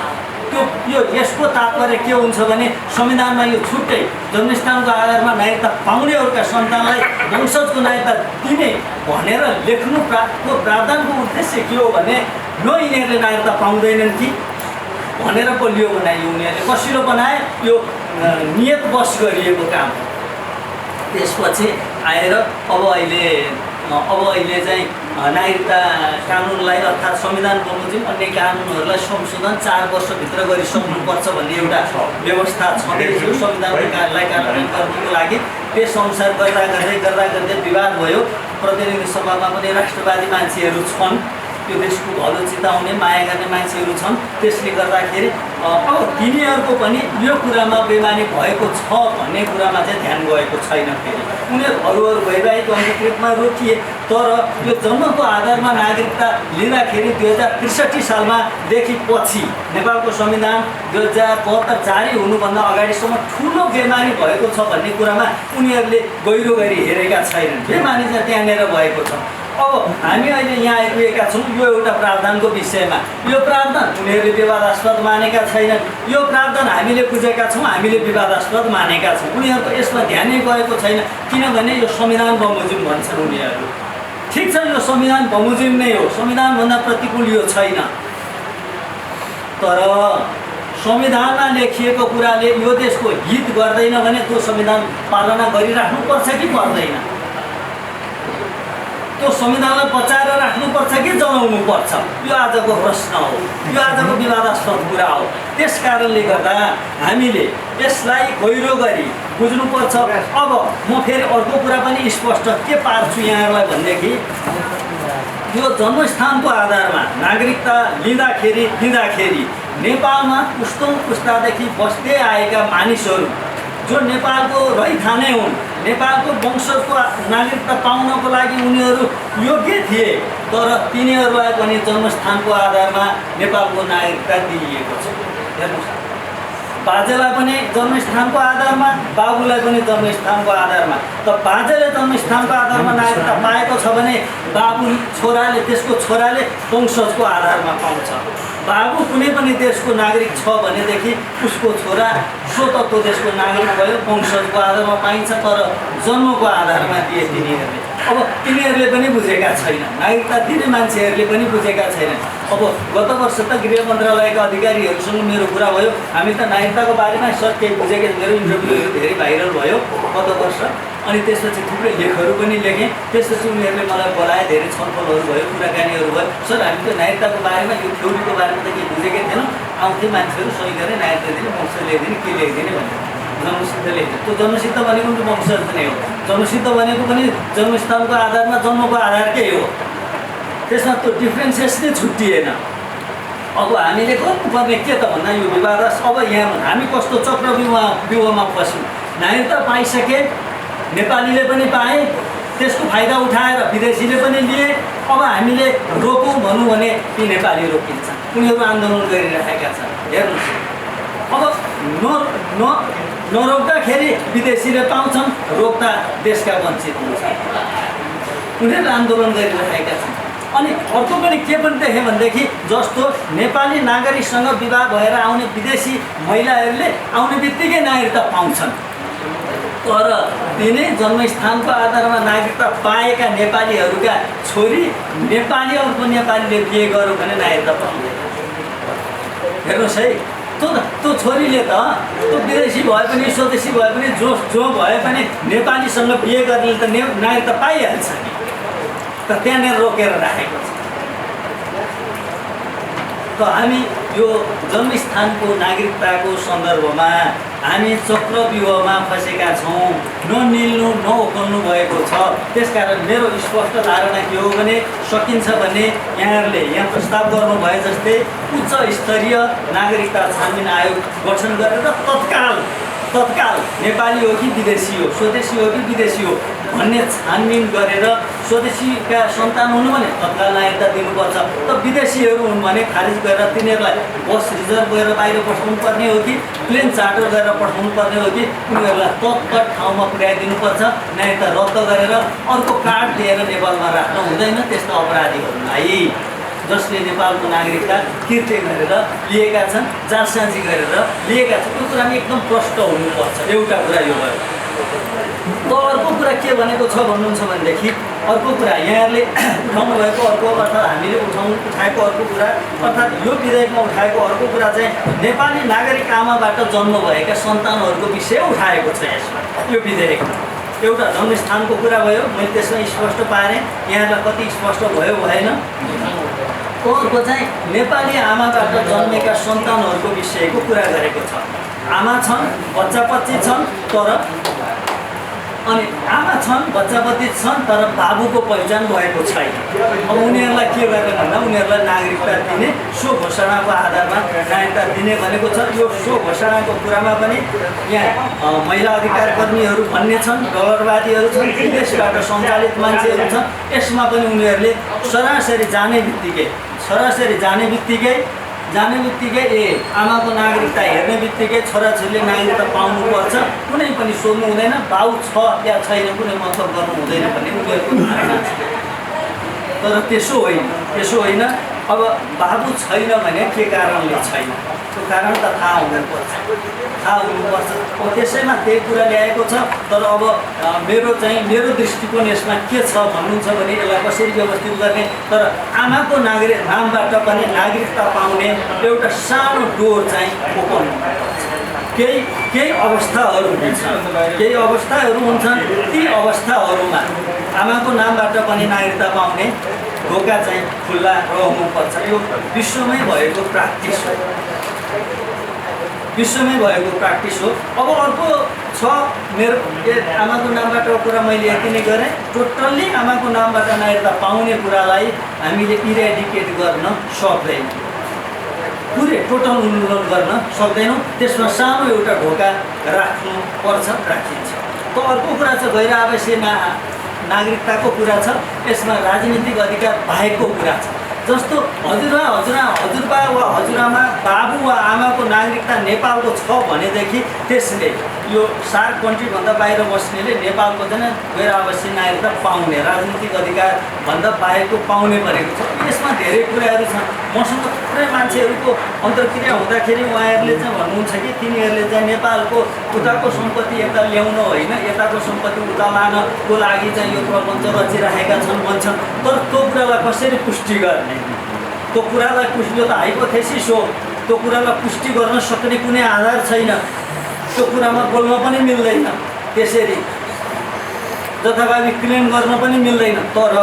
यो यसको तात्पर्य के हुन्छ भने संविधानमा यो छुट्टै जन्मस्थानको आधारमा नागरिकता पाउनेहरूका सन्तानलाई वंशजको नागरिकता दिने भनेर लेख्नु प्रावधानको उद्देश्य के हो भने न यिनीहरूले नागरिकता पाउँदैनन् कि भनेर बलियो बनाइयो। उनीहरूले कसिलो बनाए, यो नियत बस गरिएको काम। त्यसपछि आएर अब अहिले चाहिँ नागरिकता कानुनलाई अर्थात् संविधान बमोजिम अन्य कानुनहरूलाई संशोधन 4 वर्षभित्र गरिसक्नुपर्छ भन्ने एउटा व्यवस्था छँदै थियो संविधानलाई कार्यान्वयन गर्नको लागि। त्यस अनुसार गर्दै विवाद भयो। प्रतिनिधि सभामा पनि राष्ट्रवादी मान्छेहरू छन्, त्यो देशको भलो चिताउने माया गर्ने मान्छेहरू छन्। त्यसले गर्दाखेरि अब तिनीहरूको पनि यो कुरामा बेमानी भएको छ भन्ने कुरामा चाहिँ ध्यान गएको छैन। फेरि उनीहरू वैवाहिक अङ्गीकृतमा रोकिए, तर यो जन्मको आधारमा नागरिकता लिँदाखेरि 2063 सालमादेखि पछि नेपालको संविधान 2072 जारी हुनुभन्दा अगाडिसम्म ठुलो बेमानी भएको छ भन्ने कुरामा उनीहरूले गहिरो गरी हेरेका छैनन्। बेमानी चाहिँ त्यहाँनिर भएको छ। अब हामी अहिले यहाँ आइपुगेका छौँ यो एउटा प्रावधानको विषयमा। यो प्रावधान उनीहरूले विवादास्पद मानेका छैनन्। यो प्रावधान हामीले बुझेका छौँ, हामीले विवादास्पद मानेका छौँ। उनीहरूको यसमा ध्यानै गएको छैन, किनभने यो संविधान बमोजिम भन्छन् उनीहरू। ठिक छ, यो संविधान बमोजिम नै हो, संविधानभन्दा प्रतिकूल यो छैन। तर संविधानमा लेखिएको कुराले यो देशको हित गर्दैन भने त्यो संविधान पालना गरिराख्नुपर्छ कि पर्दैन? त्यो संविधानलाई बचाएर राख्नुपर्छ कि जलाउनु पर्छ? यो आजको प्रश्न हो, यो आजको विवादास्पद कुरा हो। त्यस कारणले गर्दा हामीले यसलाई गहिरो गरी बुझ्नुपर्छ। अब म फेरि अर्को कुरा पनि स्पष्ट के पार्छु यहाँहरूलाई भनेदेखि, यो जन्मस्थानको आधारमा नागरिकता लिँदाखेरि नेपालमा पुस्तौँ पुस्तादेखि बस्दै आएका मानिसहरू जो नेपालको रहिखाने हुन्, नेपालको वंशजको नागरिकता पाउनको लागि उनीहरू योग्य थिए, तर तिनीहरूलाई पनि जन्मस्थानको आधारमा नेपालको नागरिकता दिइएको छ। हेर्नुहोस्, बाजेलाई पनि जन्मस्थानको आधारमा, बाबुलाई पनि जन्मस्थानको आधारमा। त बाजेले जन्मस्थानको आधारमा नागरिकता पाएको छ भने बाबु छोराले, त्यसको छोराले वंशजको आधारमा पाउँछ। बाबु कुनै पनि देशको नागरिक छ भनेदेखि उसको छोरा स्वतन्त्र देशको नागरिक भयो, वंशजको आधारमा पाइन्छ, तर जन्मको आधारमा दिए तिनीहरूले। अब तिनीहरूले पनि बुझेका छैनन्, नागरिकता दिने मान्छेहरूले पनि बुझेका छैनन्। अब गत वर्ष त गृह मन्त्रालयका अधिकारीहरूसँग मेरो कुरा भयो, हामी त नागरिकताको बारेमा सर केही बुझेकै, मेरो इन्टरभ्यूहरू धेरै भाइरल भयो गत वर्ष। अनि त्यसपछि थुप्रै लेखहरू पनि लेखेँ। त्यसपछि उनीहरूले मलाई बोलाए, धेरै छलफलहरू भयो, कुराकानीहरू भयो। सर हामी त नागरिकताको बारेमा, यो थ्योरीको बारेमा त केही बुझेकै थिएनौँ। आउँथे मान्छेहरू सही गरेर नागरिकता दिने, वंश ल्याइदिने, के ल्याइदिने भनेर। जन्मसिद्ध लेख्छ, त्यो जन्मसिद्ध भनेको पनि वंशज नै हो। जन्मसिद्ध भनेको पनि जन्मस्थानको आधारमा जन्मको आधारकै हो, त्यसमा त्यो डिफ्रेन्सेस नै छुट्टिएन। अब हामीले गर्नुपर्ने के त भन्दा यो विवाद अब यहाँ हामी कस्तो चक्रव्यूहमा फस्यौँ। नागरिकता पाइसके, नेपालीले पनि पाए, त्यसको फाइदा उठाएर विदेशीले पनि लिए। अब हामीले रोकौँ भनौँ भने ती नेपाली रोकिन्छ, उनीहरू आन्दोलन गरिरहेका छन्। हेर्नुहोस्, अब नरोक्दाखेरि विदेशीले पाउँछन्, रोक्दा देशका वञ्चित हुन्छन्, उनीहरू आन्दोलन गरिरहेका छन्। अनि अर्को पनि के पनि देखेँ भनेदेखि, जस्तो नेपाली नागरिकसँग विवाह भएर आउने विदेशी महिलाहरूले आउने बित्तिकै नागरिकता पाउँछन्, तर तिनै जन्मस्थानको आधारमा नागरिकता पाएका नेपालीहरूका छोरी नेपाली अर्को नेपालीले बिहे गर्यो भने नागरिकता पाउँदैन। हेर्नुहोस् है, त्यो छोरीले त त्यो विदेशी भए पनि स्वदेशी भए पनि जो भए पनि नेपालीसँग बिहे गर्नेले त नागरिकता पाइहाल्छ नि। त त्यहाँनिर रोकेर राखेको छ। त हामी यो जन्मस्थानको नागरिकताको सन्दर्भमा हामी चक्रव्यूहमा फँसेका छौँ, ननिल्नु नओकल्नु भएको छ। त्यसकारण मेरो स्पष्ट धारणा के हो भने, सकिन्छ भने यहाँहरूले यहाँ प्रस्ताव गर्नु भए जस्तै उच्च स्तरीय नागरिकता छानबिन आयोग गठन गरेर तत्काल नेपाली हो कि विदेशी हो, स्वदेशी हो कि विदेशी हो भन्ने छानबिन गरेर स्वदेशीका सन्तान हुनु भने तत्काल नागरिकता दिनुपर्छ। त विदेशीहरू हुन् भने खारिज गरेर तिनीहरूलाई बस रिजर्भ गरेर बाहिर पठाउनु पर्ने हो कि प्लेन चार्टर गरेर पठाउनु पर्ने हो कि उनीहरूलाई तत्काल ठाउँमा पुर्याइदिनुपर्छ। नागरिकता रद्द गरेर अर्को कार्ड दिएर नेपालमा राख्नु हुँदैन। त्यस्तो अपराधीहरूलाई जसले नेपालको नागरिकता किर्ते गरेर लिएका छन्, जालसाजी गरेर लिएका छन्, त्यो कुरामा एकदम प्रष्ट हुनुपर्छ। एउटा कुरा यो भयो। त अर्को कुरा के भनेको छ भन्नुहुन्छ भनेदेखि, अर्को कुरा यहाँहरूले उठाउनु भएको अर्को, अर्थात् हामीले उठाएको अर्को कुरा, अर्थात् यो विधेयकमा उठाएको अर्को कुरा चाहिँ नेपाली नागरिक आमाबाट जन्म भएका सन्तानहरूको विषय उठाएको छ यसमा, यो विधेयकमा। एउटा जन्मस्थानको कुरा भयो, मैले त्यसमा स्पष्ट पारेँ, यहाँलाई कति स्पष्ट भयो भएन। अर्को चाहिँ नेपाली आमाबाट जन्मेका सन्तानहरूको विषयको कुरा गरेको छ। आमा छन्, बच्चाबच्ची छन्, तर अनि आमा छन्, बच्चाबच्ची छन्, तर बाबुको पहिचान भएको छैन। अब उनीहरूलाई के गर्ने भन्दा उनीहरूलाई नागरिकता दिने, सो घोषणाको आधारमा नागरिकता दिने भनेको छ। यो सो घोषणाको कुरामा पनि यहाँ महिला अधिकार कर्मीहरू भन्ने छन्, डलरवादीहरू छन्, विदेशबाट सञ्चालित मान्छेहरू छन्। यसमा पनि उनीहरूले सरासरी जाने बित्तिकै आमाको नागरिकता हेर्ने बित्तिकै छोराछोरीले नागरिकता पाउनुपर्छ, कुनै पनि सोध्नु हुँदैन, बाउ छ या छैन कुनै मतलब गर्नु हुँदैन भन्ने उनीहरूको धारणा छ। तर त्यसो होइन। अब बाबु छैन भने के कारणले छैन, त्यो कारण त थाहा हुनुपर्छ। अब त्यसैमा त्यही कुरा ल्याएको छ। तर अब मेरो दृष्टिकोण यसमा के छ भन्नुहुन्छ भने यसलाई कसरी व्यवस्थित गर्ने। तर आमाको नामबाट पनि नागरिकता पाउने एउटा सानो डोर चाहिँ ओपन हुनुपर्छ। केही अवस्थाहरू हुन्छन्, ती अवस्थाहरूमा आमाको नामबाट पनि नागरिकता पाउने ढोका चाहिँ खुल्ला रहनुपर्छ। यो विश्वमै भएको प्र्याक्टिस हो। अब अर्को छ मेरो आमाको नामबाट कुरा मैले यति नै गरेँ। टोटल्ली आमाको नामबाट नागरिकता पाउने कुरालाई हामीले इरेडिकेट गर्न सक्दैनौँ, पुरै टोटल उन्मूलन गर्न सक्दैनौँ। त्यसमा सानो एउटा ढोका राखिन्छ। त अर्को कुरा छ गैर आवासीय नागरिकताको कुरा छ। यसमा राजनीतिक अधिकार बाहेकको कुरा छ। जस्तो हजुरबा वा हजुरआमा, बाबु वा आमाको नागरिकता नेपालको छ भनेदेखि त्यसले यो सार्क कन्ट्रीभन्दा बाहिर बस्नेले नेपालको चाहिँ गैर आवासीय नागरिकता पाउने, राजनीतिक अधिकारभन्दा बाहेकको पाउने भनेको छ। यसमा धेरै कुराहरू छन्। मसँग थुप्रै मान्छेहरूको अन्तर्क्रिया हुँदाखेरि उहाँहरूले चाहिँ भन्नुहुन्छ कि तिनीहरूले चाहिँ नेपालको उताको सम्पत्ति यता ल्याउन होइन, यताको सम्पत्ति उता लानको लागि चाहिँ यो प्रपञ्च रचिराखेका छन् भन्छन्। तर त्यो कुरालाई कसरी पुष्टि गर्ने? त्यो कुरालाई पुष्टि, यो त हाइपोथेसिस हो। त्यो कुरालाई पुष्टि गर्न सक्ने कुनै आधार छैन। त्यो कुरामा बोल्न पनि मिल्दैन, त्यसरी जथाभावी क्लेम गर्न पनि मिल्दैन। तर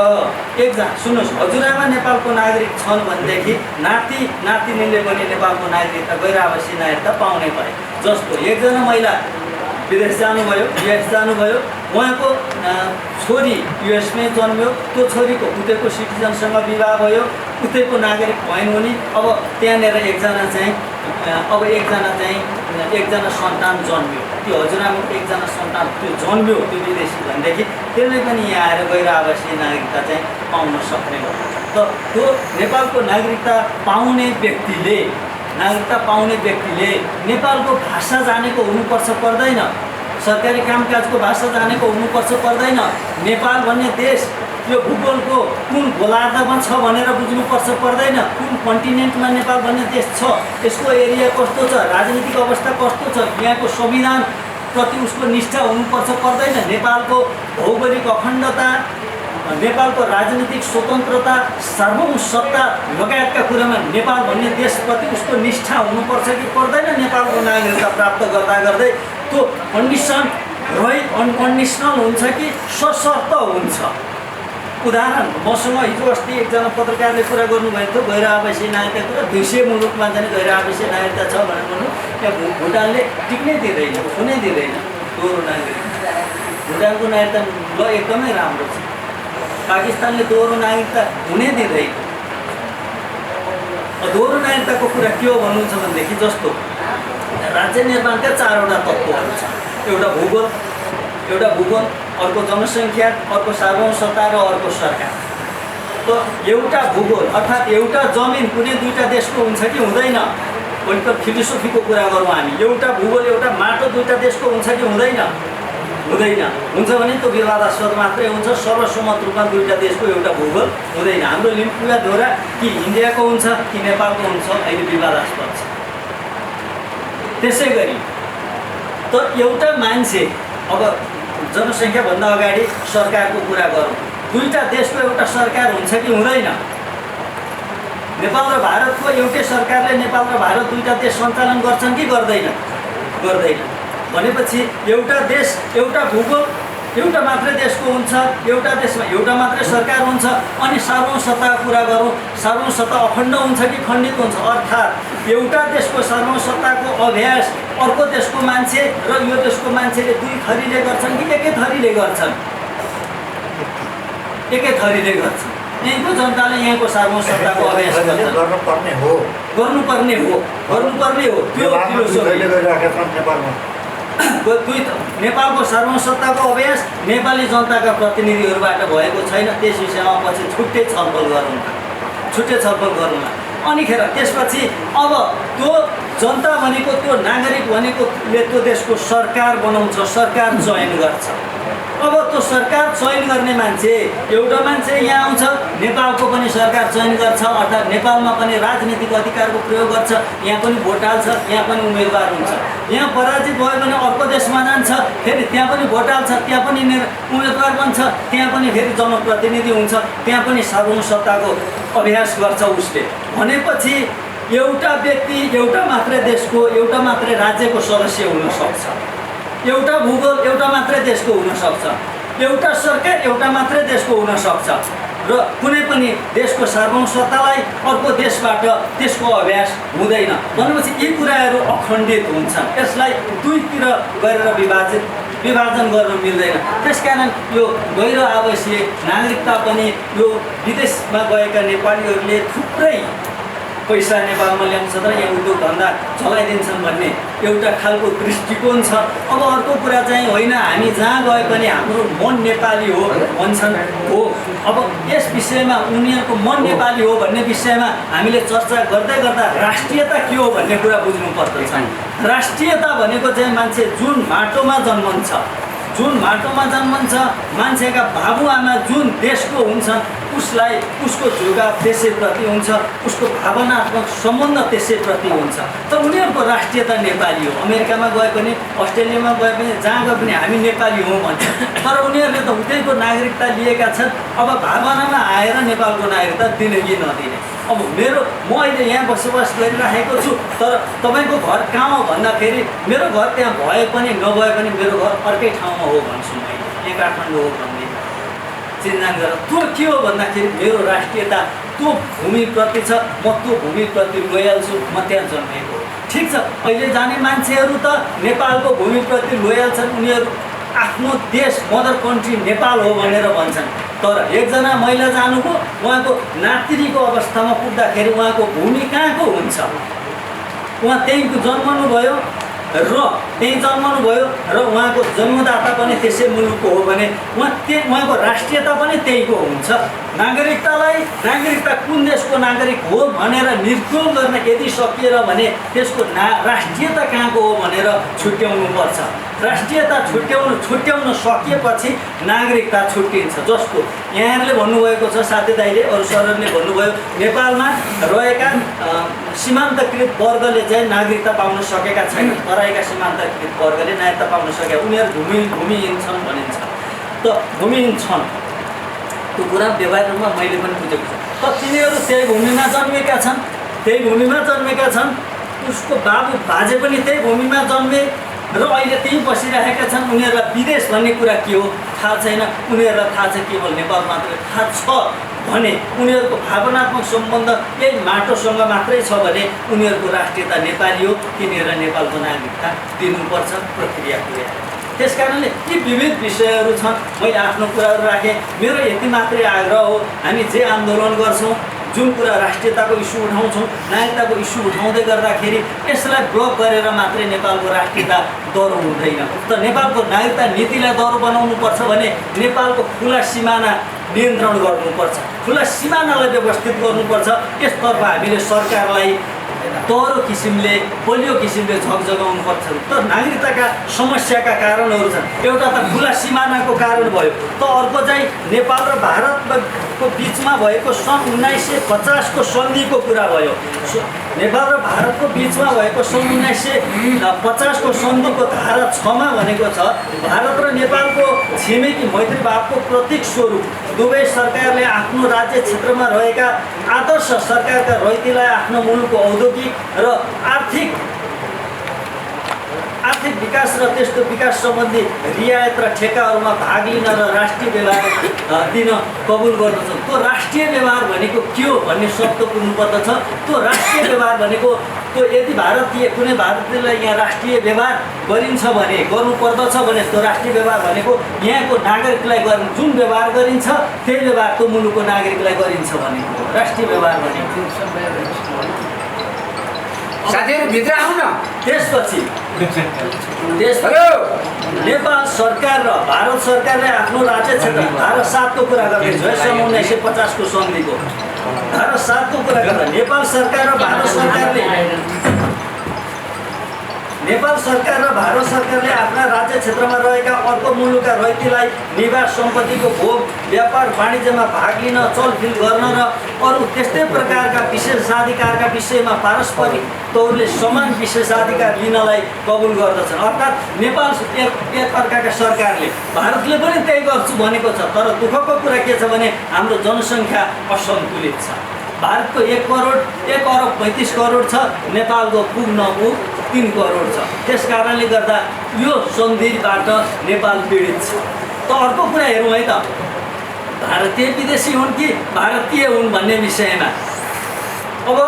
एकजना सुन्नुहोस्, हजुरआमा नेपालको नागरिक छन् भनेदेखि नातिनीले पनि नेपालको नागरिकता गैर आवासीय नागरिकता पाउने भए। जस्तो एकजना महिला विदेश जानुभयो, युएस जानुभयो, उहाँको छोरी युएसमै जन्म्यो, त्यो छोरीको उतैको सिटिजनसँग विवाह भयो, उतैको नागरिक भएन भने अब त्यहाँनिर एकजना सन्तान जन्म्यो, त्यो हजुरआमाको एकजना सन्तान त्यो जन्म्यो, त्यो विदेशी भनेदेखि त्यसले पनि यहाँ आएर गैर आवासीय नागरिकता चाहिँ पाउन सक्ने हो। त त्यो नेपालको नागरिकता पाउने व्यक्तिले नेपालको भाषा जानेको हुनुपर्छ पर्दैन, सरकारी कामकाजको भाषा जानेको हुनुपर्छ पर्दैन, नेपाल भन्ने देश यो भूगोलको कुन गोलार्धमा छ भनेर बुझ्नुपर्छ पर्दैन, कुन कन्टिनेन्टमा नेपाल भन्ने देश छ, यसको एरिया कस्तो छ, राजनीतिक अवस्था कस्तो छ, यहाँको संविधानप्रति उसको निष्ठा हुनुपर्छ पर्दैन, नेपालको भौगोलिक अखण्डता, नेपालको राजनीतिक स्वतन्त्रता, सार्वभौम सत्ता लगायतका कुरामा नेपाल भन्ने देशप्रति उसको निष्ठा हुनुपर्छ कि पर्दैन। नेपालको नागरिकता प्राप्त गर्दै त्यो कन्डिसन अनकन्डिसनल हुन्छ कि सशर्त हुन्छ। उदाहरण मसँग हिजो अस्ति एकजना पत्रकारले कुरा गर्नुभएको थियो गैर आवासीय नागरिकता कुरा, 200 मुलुकमा चाहिँ गैर आवासीय नागरिकता छ भनेर भन्नु, त्यहाँ भुटानले टिक्नै दिँदैन, हुनै दिँदैन दोहोरो नागरिकता। भुटानको नागरिकता ल एकदमै राम्रो छ, पाकिस्तानले दोहोरो नागरिकता हुनै दिँदैन। दोहोरो नागरिकताको कुरा के हो भन्नुहुन्छ भनेदेखि जस्तो राज्य निर्माणका 4वटा तत्त्वहरू छ। एउटा भूगोल, अर्को जनसङ्ख्या, अर्को सार्वभौम सत्ता र अर्को सरकार। त एउटा भूगोल अर्थात् एउटा जमिन कुनै दुईटा देशको हुन्छ कि हुँदैन? पहिलो त फिलोसोफीको कुरा गरौँ हामी। एउटा भूगोल, एउटा माटो दुईटा देशको हुन्छ कि हुँदैन? हुन्छ भने त्यो विवादास्पद मात्रै हुन्छ। सर्वसम्मत रूपमा दुईटा देशको एउटा भूगोल हुँदैन। हाम्रो लिम्पुवा धोरा कि इन्डियाको हुन्छ कि नेपालको हुन्छ, अहिले विवादास्पद छ। त्यसै गरी त एउटा मान्छे, अब जनसङ्ख्याभन्दा अगाडि सरकारको कुरा गरौँ, दुईटा देशको एउटा सरकार हुन्छ कि हुँदैन? नेपाल र भारतको एउटै सरकारले नेपाल र भारत दुईटा देश सञ्चालन गर्छन् कि गर्दैन? भनेपछि एउटा देश, एउटा भूगोल, एउटा मात्रै देशको हुन्छ, एउटा देशमा एउटा मात्रै सरकार हुन्छ, अनि सार्वसत्ताको कुरा गरौँ, सार्वसत्ता अखण्ड हुन्छ कि खण्डित हुन्छ, अर्थात् एउटा देशको सार्वसत्ताको अभ्यास अर्को देशको मान्छे र यो देशको मान्छेले दुई थरीले गर्छन् कि एकै थरीले गर्छन्? एकै थरीले गर्छन्। यहीँको जनताले यहाँको सार्वसत्ताको अभ्यास गर्नुपर्ने हो। त्यो नेपालको सार्वसत्ताको अभ्यास नेपाली जनताका प्रतिनिधिहरूबाट भएको छैन। त्यस विषयमा पछि छुट्टै छलफल गरौँला। अनिखेर त्यसपछि अब त्यो जनता भनेको, त्यो नागरिक भनेकोले त्यो देशको सरकार बनाउँछ, सरकार चयन गर्छ। अब त्यो सरकार चयन गर्ने मान्छे, एउटा मान्छे यहाँ आउँछ, नेपालको पनि सरकार चयन गर्छ, अर्थात् नेपालमा पनि राजनीतिक अधिकारको प्रयोग गर्छ, यहाँ पनि भोट हाल्छ, यहाँ पनि उम्मेदवार हुन्छ। यहाँ पराजित भयो भने अर्को देशमा जान्छ, फेरि त्यहाँ पनि भोट हाल्छ, त्यहाँ पनि उम्मेदवार बन्छ, त्यहाँ पनि फेरि जनप्रतिनिधि हुन्छ, त्यहाँ पनि सार्वसत्ताको अभ्यास गर्छ उसले। भनेपछि एउटा व्यक्ति एउटा मात्रै देशको, एउटा मात्रै राज्यको सदस्य हुनसक्छ, एउटा भूगोल एउटा मात्रै देशको हुनसक्छ, एउटा सरकार एउटा मात्रै देशको हुनसक्छ, र कुनै पनि देशको सार्वसत्तालाई अर्को देशबाट त्यसको अभ्यास हुँदैन। भनेपछि यी कुराहरू अखण्डित हुन्छन्, यसलाई दुईतिर गरेर विभाजन गर्न मिल्दैन। त्यसकारण यो गैर आवासीय नागरिकता पनि यो विदेशमा गएका नेपालीहरूले थुप्रै पैसा नेपालमा ल्याउँछ र यहाँ उद्योग धन्दा चलाइदिन्छन् भन्ने एउटा खालको दृष्टिकोण छ। अब अर्को कुरा चाहिँ होइन, हामी जहाँ गए पनि हाम्रो मन नेपाली हो भन्छन् हो। अब यस विषयमा उनीहरूको मन नेपाली हो भन्ने विषयमा हामीले चर्चा गर्दै गर्दा राष्ट्रियता के हो भन्ने कुरा बुझ्नु पर्दछ। राष्ट्रियता भनेको चाहिँ मान्छे जुन माटोमा जन्मन्छ, मान्छेका बाबुआमा जुन देशको हुन्छन्, उसलाई उसको झुकाव त्यसैप्रति हुन्छ, उसको भावनात्मक सम्बन्ध त्यसैप्रति हुन्छ। त उनीहरूको राष्ट्रियता नेपाली हो। अमेरिकामा गए पनि, अस्ट्रेलियामा गए पनि, जहाँ गए पनि हामी नेपाली हौँ भन्छ। तर उनीहरूले त उतैको नागरिकता लिएका छन्। अब भावनामा आएर नेपालको नागरिकता दिने कि नदिने। अब म अहिले यहाँ बसोबास गरिराखेको छु, तर तपाईँको घर कहाँ हो भन्दाखेरि मेरो घर त्यहाँ भए पनि नभए पनि मेरो घर अर्कै ठाउँमा हो भन्छु मैले, यहाँ काठमाडौँ हो भन्ने चिन्जान गरेर। त्यो के हो भन्दाखेरि मेरो राष्ट्रियता त्यो भूमिप्रति छ, म त्यो भूमिप्रति लोयल छु, म त्यहाँ जन्मेको हो। ठिक छ, अहिले जाने मान्छेहरू त नेपालको भूमिप्रति लोयल छन्, उनीहरू आफ्नो देश मदर कन्ट्री नेपाल हो भनेर भन्छन्। तर एकजना महिला जानुभयो, उहाँको नातिनीको अवस्थामा पुग्दाखेरि उहाँको भूमि कहाँको हुन्छ? उहाँ त्यहीँ जन्मनुभयो र उहाँको जन्मदाता पनि त्यसै मुलुकको हो भने उहाँको राष्ट्रियता पनि त्यहीको हुन्छ। नागरिकता कुन देशको नागरिक हो भनेर निर्गोल गर्न यदि सकिएर भने त्यसको राष्ट्रियता कहाँको हो भनेर छुट्याउनु पर्छ। राष्ट्रियता छुट्याउन सकिएपछि नागरिकता छुट्टिन्छ। जस्तो यहाँहरूले भन्नुभएको छ, साथी दाइले अरू सरहरूले भन्नुभयो, नेपालमा रहेका सीमान्तकृत वर्गले चाहिँ नागरिकता पाउन सकेका छैनन्, तराईका सीमान्तकृत वर्गले नागरिकता पाउन सके, उनीहरू भूमिहीन छन् भनिन्छ। त भूमिहीन छन्, त्यो कुरा व्यवहारिक रूपमा मैले पनि बुझेको छु। त तिनीहरू त्यही भूमिमा जन्मेका छन्, उसको बाबु बाजे पनि त्यही भूमिमा जन्मे र अहिले त्यहीँ बसिरहेका छन्। उनीहरूलाई विदेश भन्ने कुरा के हो थाहा छैन, उनीहरूलाई थाहा छ केवल नेपाल मात्रै थाहा छ भने उनीहरूको भावनात्मक सम्बन्ध यही माटोसँग मात्रै छ भने उनीहरूको राष्ट्रियता नेपाली हो, तिनीहरूलाई नेपालको नागरिकता दिनुपर्छ, प्रक्रिया पुर्याएर। त्यस कारणले यी विविध विषयहरू छन्। मैले आफ्नो कुराहरू राखेँ। मेरो यति मात्रै आग्रह हो, हामी जे आन्दोलन गर्छौँ, जुन कुरा राष्ट्रियताको इस्यु उठाउँछौँ, नागरिकताको इस्यु उठाउँदै गर्दाखेरि यसलाई ब्लक गरेर मात्रै नेपालको राष्ट्रियता दह्रो हुँदैन। त नेपालको नागरिकता नीतिलाई दह्रो बनाउनुपर्छ भने नेपालको खुला सिमाना नियन्त्रण गर्नुपर्छ, खुला सिमानालाई व्यवस्थित गर्नुपर्छ। यसतर्फ हामीले सरकारलाई तरो किसिमले, बलियो किसिमले झकझगाउनुपर्छ। त नागरिकताका समस्याका कारणहरू छन्। एउटा त खुला सिमानाको कारण भयो, त अर्को चाहिँ नेपाल र भारतको बिचमा भएको सन् 1950 को सन्धिको कुरा भयो। नेपाल र भारतको बिचमा भएको सन् 1950 को सन्धिको धारा 6 मा भनेको छ, भारत र नेपालको छिमेकी मैत्रीभावको प्रतीक स्वरूप दुवै सरकारले आफ्नो राज्य क्षेत्रमा रहेका आदर्श सरकारका रैतीलाई आफ्नो मुलुकको औद्योगिक र आर्थिक आर्थिक विकास र त्यस्तो विकास सम्बन्धी रियायत र ठेक्काहरूमा भाग लिन र राष्ट्रिय व्यवहार दिन कबुल गर्दछन्। त्यो राष्ट्रिय व्यवहार भनेको के हो भन्ने शब्द बुझ्नुपर्दछ। त्यो राष्ट्रिय व्यवहार भनेको त्यो यदि भारतीय कुनै भारतीयलाई यहाँ राष्ट्रिय व्यवहार गरिन्छ भने गर्नुपर्दछ भने त्यो राष्ट्रिय व्यवहार भनेको यहाँको नागरिकलाई जुन व्यवहार गरिन्छ त्यही व्यवहार त्यो मुलुकको नागरिकलाई गरिन्छ भनेको राष्ट्रिय व्यवहार भनेको। साथीहरू भित्र आउन। त्यसपछि नेपाल सरकार र भारत सरकारले आफ्नो राज्य क्षेत्र धारा 7 को कुरा गर्दैछु है, सन् 1950 को सन्धिको धारा 7 को कुरा गर्दा नेपाल सरकार र भारत सरकारले आफ्ना राज्य क्षेत्रमा रहेका अर्को मुलुकका रैतीलाई निवास सम्पत्तिको भोग व्यापार वाणिज्यमा भाग लिन चलफिल गर्न र अरू त्यस्तै प्रकारका विशेषाधिकारका विषयमा पारस्परिक तौरले समान विशेषाधिकार लिनलाई कबुल गर्दछन्। अर्थात् नेपाल एक अर्काका सरकारले भारतले पनि त्यही गर्छु भनेको छ। तर दुःखको कुरा के छ भने हाम्रो जनसङ्ख्या असन्तुलित छ। भारतको 1 अरब 35 करोड छ, नेपालको पुग नपुग 3 करोड छ। त्यस कारणले गर्दा यो सन्धिबाट नेपाल पीडित छ। त अर्को कुरा हेरौँ है त, भारतीय विदेशी हुन् कि भारतीय हुन् भन्ने विषयमा अब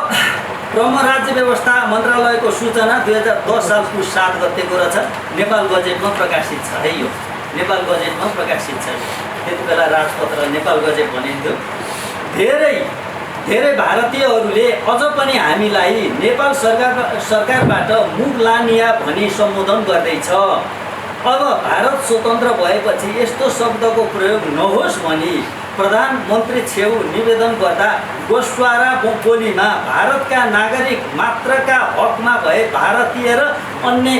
ब्रह्म राज्य व्यवस्था मन्त्रालयको सूचना 2010 साल पुस 7 गतेको रहेछ, नेपाल गजेटमा प्रकाशित छ है। यो नेपाल गजेटमा प्रकाशित छ। त्यति बेला राजपत्र नेपाल गजेट भनिन्थ्यो। धेरै भारतीयहरूले अझ पनि हामीलाई नेपाल सरकारबाट मुगलानिया भनी सम्बोधन गर्दैछ। अब भारत स्वतन्त्र भएपछि यस्तो शब्दको प्रयोग नहोस् भनी प्रधानमन्त्री छेउ निवेदन गर्दा गोस्वारा बोलीमा भारतका नागरिक मात्रका हकमा भए भारतीय र अन्य